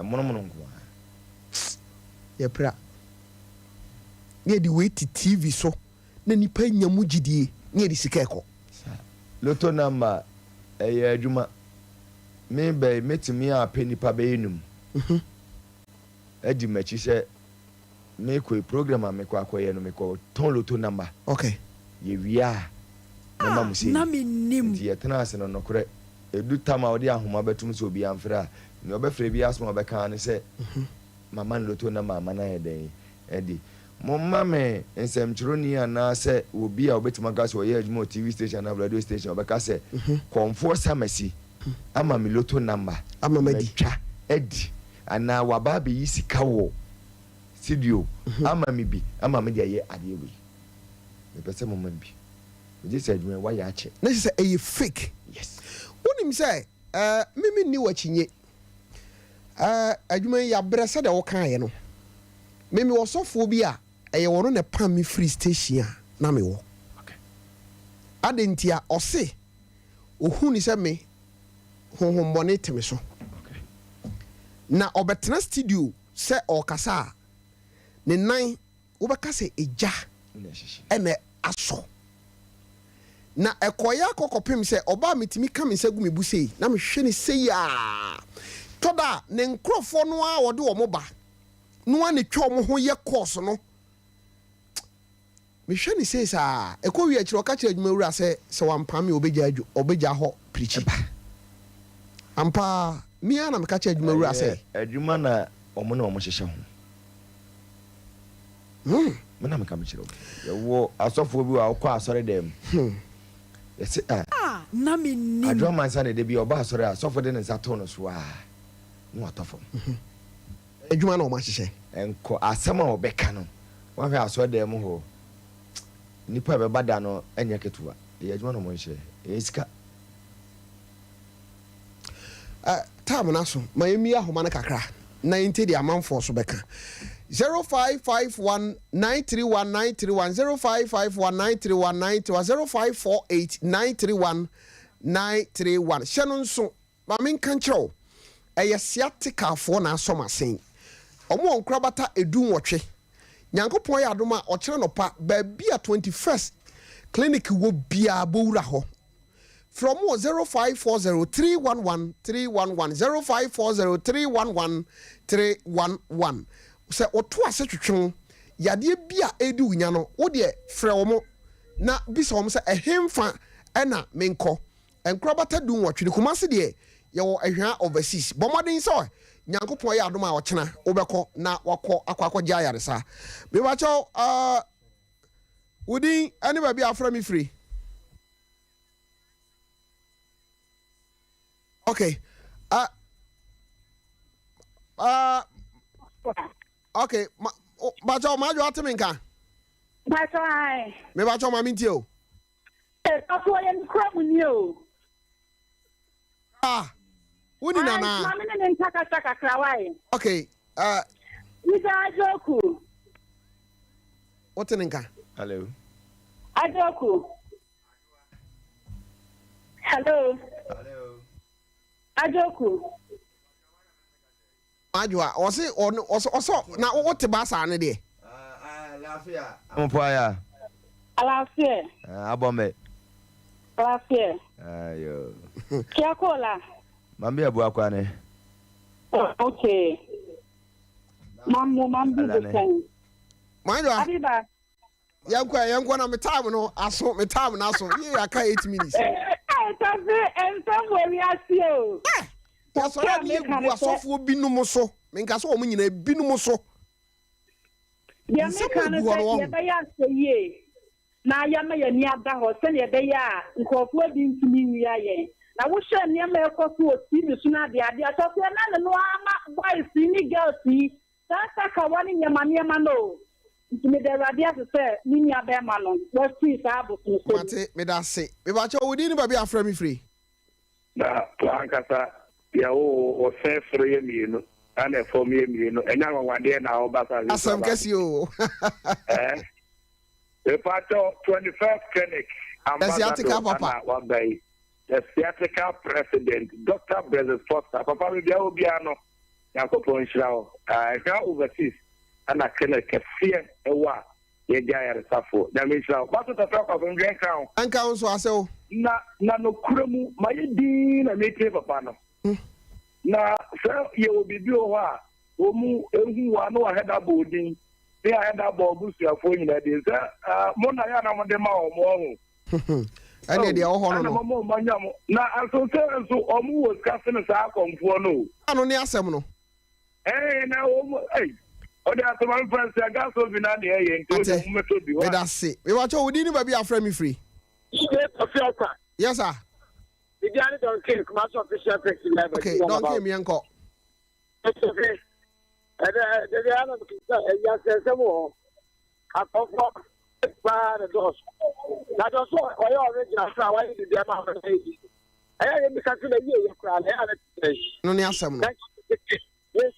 mono nko ye pra ye di wait TV so na nipa nyamu gidie ye di sika eko loto number adwuma me be metimi a penipa be enum edi machi se me ko program a me ko akoye no me ko ton loto number okay ye wia na musi na menim ye tena ase no nokore edu tama odi ahoma betum so obi amfra ne obefre bi asoma obeka ne se mama loto na mama na eden edi momma me ensem chironi ana se obi a obetima gas wo ye adwuma TV station na radio station obeka se komfo samasi ama me loto number ama madi twa edi ana waba be yisika wo studio ama me bi ama me de ye ade we me pese momma bi je said me why ya che na say e fake yes unim say mimi ni wachinye adwuma ya brese de wo kan ye no mimi wosofo bi a eye wono ne pam me free station a na me wo okay adentia ose ohu ni say me honhombone teme so okay na obetena studio say okasa ne nan wo beka say eja ene aso na ekoya kokopem se oba metimi ka me sagu me busei na me hwe ne sei a toda ne nkrofo no a wode wo mo ba no a ne twa mo ho ye course no me hwe ne sei sa ekowi akiro ka kire adwuma wura se wampa me obeja ho prichi ampa mi ana me ka kire adwuma wura se adwuma na omo na omo hyehye ho mena me ka me kire wo asofo bi wa akwa asore dem yes na menim adwuma nsa na de bi oba asore asofo de nsa to no so a no atofo adwuma na omo hyehye enko asema obeka no wa hwe asore dem ho nipa be bada no enya ketua de adwuma na omo hyehye esika time na so ma emi ahoma na kakra 90 the amount for so beka 0551931931 0548931931 Shannon so ma men kan kyew eye siatica for na asomasen omo onkrabata edun wotwe nyankopon ya adoma o kire no pa ba bia 21st clinic wo bia bowura ho from 0540311311 0540311311 se oto ase twetwe yade bia edi wunya no wo de frɛ wo mo na bisa wo mo se ehemfa ɛna menko enkrobata dun wotwe kumase de ye wo ehwa overseas bomodin so nyankopon ya adoma a okyena wobɛkɔ na wakɔ akwakɔgya yaresa be ba cho wudin ani ba bia afra mi free. Okay. Okay. Bacho ma jo atiminka. Bacho ai. Me bacho ma minti o. Bacho yen kram ni o. Ah, wuni nana. Mami ne ntaka krawai. Okay. Ida Ajoku. What's in nka? Hello. Ajoku. Hello. Hello. Ajoku. Ajwa, also na what te basa ne de. Lafia. Ampoya. Alafie. Abome. Alafie. Ayo. Kiakola. Mambi abu akwane. Okay. Mambi bukan. Ajwa. Abiba. Yankwa na me time no aso me time na aso. Ye aka 8 minutes. Ya so na me gu asofo binum so. Me nka so o nyina binum so. Ya me kan say ya ba ya say na ya ma ya ni ada ho se ya be ya nkofo bi ntimi wi aye na wo hwe ne ma ekoso o ti mi so na de ade asofo na no ama boys ni girls ni ta ka wani nyama no ntimi de radio se ni ni aba ma no wo ti sa abu so Mate me da se me ba che odi ni ba bi afra mi free na plankasa ya o se free mi no ana for me mi no enya wawade na o ba sa asam kesi o the part of 21st clinic Asiatica papa the theatrical president Dr. Brothers Foster papa we bia obiano yakopon nshirawo ka overseas ana clinic kefie ewa ye jaya resafo na me nshirawo ba to Tofiakwa from Green Crown anka unso aseo na no kuremu mayedi na metre papa no na se ye obibi o ho a o mu ehu wa no header boarding they are header board busuafo nyina de se mo na ya na mo de ma o mo ho ene de o ho no na mo manyam na aso se so o mu wo skafin sa akomfo no ano ne asem no na o mu o de asoman france aga so bi na de nto de mo meto bi wa me da se me ba che odi ni ba bi afra mi free Tofiakwa. yes sir Idiani don't kill commercial official text 11. okay don't kill me enko It's okay. The other yes, some I come from the doors. That also I already have why did the amount of lady. I am because the year you cry. no ne asem no Yes,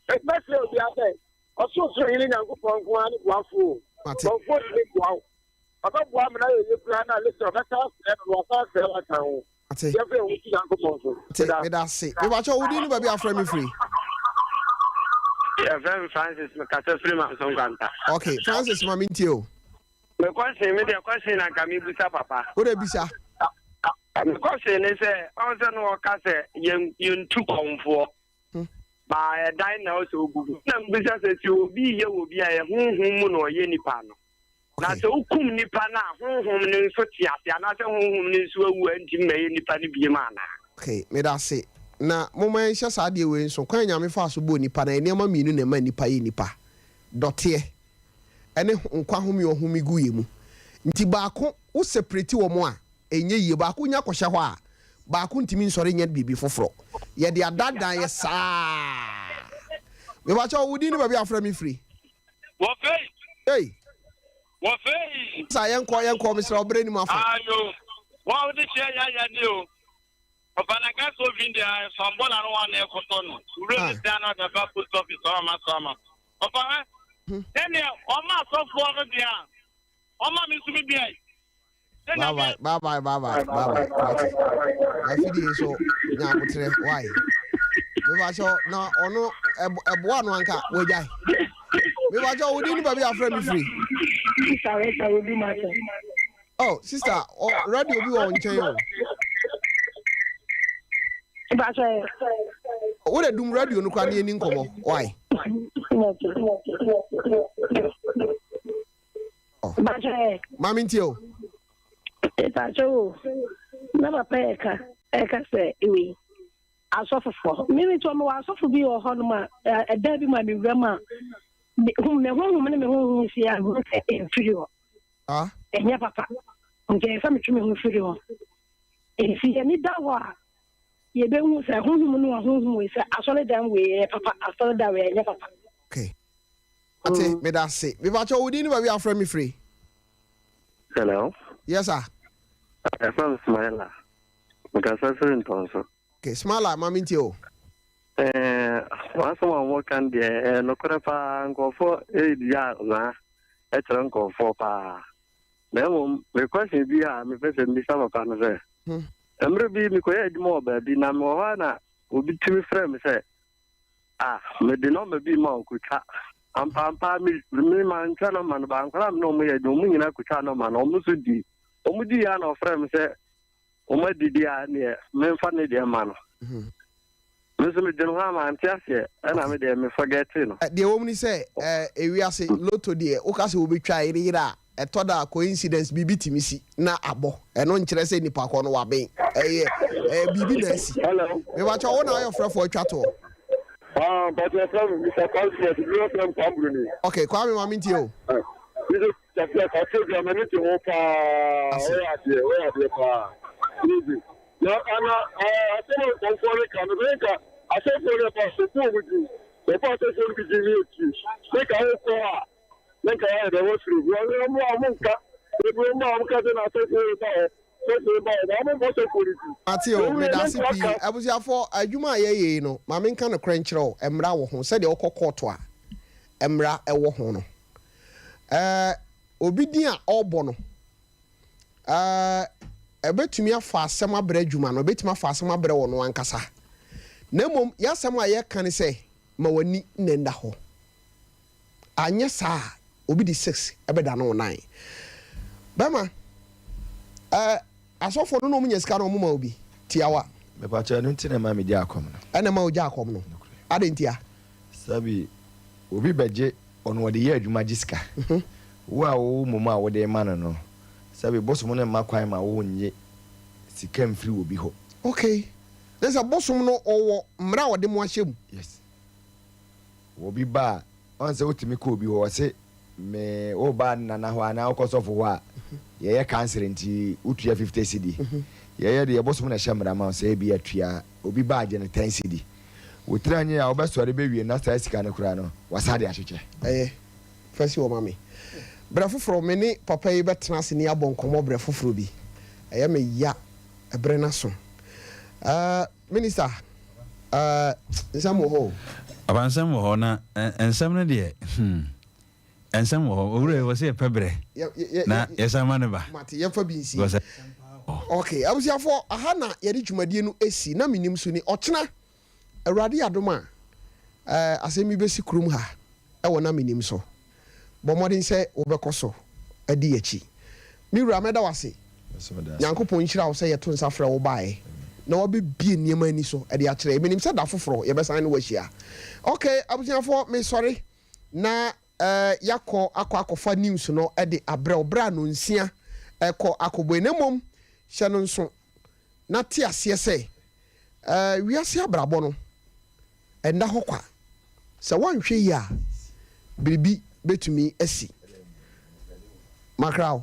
especially the other. Also, so healing and go for one fool. Mate. So, wow. I don't want to plan a list of and was out ate me da se me ba che odi ni ba bi afra mi free yeah, very Francis, my catcher free man, some ganta. okay Francis ma minti o The question, the question, and Camille Busa Papa. o de bisa The question is, I don't know what you took on for. By a diner, so good. Some business you will be here will be a home or any pan. Now, so come Nipana, home in Sotia, another home in Sue, and Jim May Nipani be a man. okay me da se na moment sha sa de we so kwan nyame fa so bo nipa na enema minu na ma nipa yi nipa dote ene nkwa homi ohumi gu yemu nti baako wo separate wo mo a enye yie baako nya kwhye ho a baako ntimi nsore nya bibi foforo ye de adadan ye saa me ba cha wo di ni ba bi afra mi free wo fei hey wo fei sa yenko misra obre ni mu afa ayo wo de che ya ni o Papa na ka so vindia sambo na no one ekoto no ure ni dana da ba post office sama Papa ene o ma so fo no dia o ma mi sumi bia bye I feel so nya kutre why me ba cho na ono eboa no anka we jai me ba cho odi ni ba bi afra mi free oh sister radio bi on chen o what a doom radio no kwa ni nkomo why mami ntio Itacho na papa eka se ewe asofofo mimi to mo asofo bi o hono ma eda bi ma mi wrama me hu si a hu se inferior enya papa nge fa mi tumi hu inferior e fi ni dawa ye be hu se hu no hu se asole dan we papa asole da we enya papa okay ate me da se me ba cho odi ni ba bi afra mi free hello yes sir I'm Smaila because I said in Tonso okay smala maminti o waso wa mo kan de no kora pa nkofo dia na e tran nkofo pa na mo me question bi a me pese mi sa papa no se emre bi mi ko ye mo ba bi na mo wa na obi timi frem se me de no me bi ma ko twa ampa mi man twa no man ba nkora no mo ye do mu nyina ko twa no man o mu so di o mu di ya no frem se o ma di dia ne me fa ne de ma no me denu ha ma antiase na me de me forget no de wo mni say ewiase loto de o ka se obetwa ira etoda coincidence bibi timisi na abo eno nkire se nipa ko no wa ben bibi na si me ba cha wo na ayo frefo atwa to but the problem is a culture to grow from company. Okay, kwa me maminti o. This is just a culture man to opa. Where are pa? No, I think I'm for the Canada. I said for the passport with you. The passport will be given to you. Make a whole car. Make a head of what's through. I'm Matio, me da CP. Abusia for adwuma ye no. Ma me nka no krenkyerɛ emra wo ho. Sɛ de okɔkɔto a emra ɛwɔ ho no. Obi din a ɔbɔ no. Ebetumi afa asɛm abrɛ adwuma no. Ebetumi afa asɛm abrɛ wo no ankasa. Na mom ya asɛm a ye kan sɛ ma wani nenda ho. Anya saa obi di 6 ebeda no 9. Bama asofo no mu nyesika no mu ma obi tiawa me pa cha no ntina ma me di akom no ana ma oja akom no adentia sabi obi beje ono wode ye adwuma gisika wo a wo mu ma wo de ma no sabi bosom no ma kwan ma wo nye sika mfiri obi ho okay there's a bosom no owo mra wode mu ahyem yes obi ba on se otimi ko obi ho se me o ba na ho ana okosofo ho a ye cancer nti utua 50 cedi ye de bosom na hyemra ma se bi atua obi ba age na 10 cedi wotranye a obesore be wie na sa sika ne kura no wasade ahwehwe fasi wo mami bra foforo me ni papa yi betena se ni abonkomo bra foforo bi me ya ebre na so minister nsam ho abansam ho na ensam ne de ensam ho owure wo se pebre na yesama ne ba mate yefa bi nsi okay abusiafo aha na yedi dwumadie no esi na minim so ni ochena awrade adoma asemi besi kurum ha ewo na minim so bomodin se obekoso adi achi mi wura meda wase yankopon nhira wo se yeto nsa fra wo bae na wo be bie niam ani so ade a kire minim se da foforo ye besan ne wahia okay abusiafo me sorry na yakọ akọfa news no de abrɛobra no nsia ekọ akọbɔ enemom hye no nso na te asie sɛ wiase abrabɔ no enda hɔ kwa sɛ wanhwɛ yi a biribi betumi asi makraw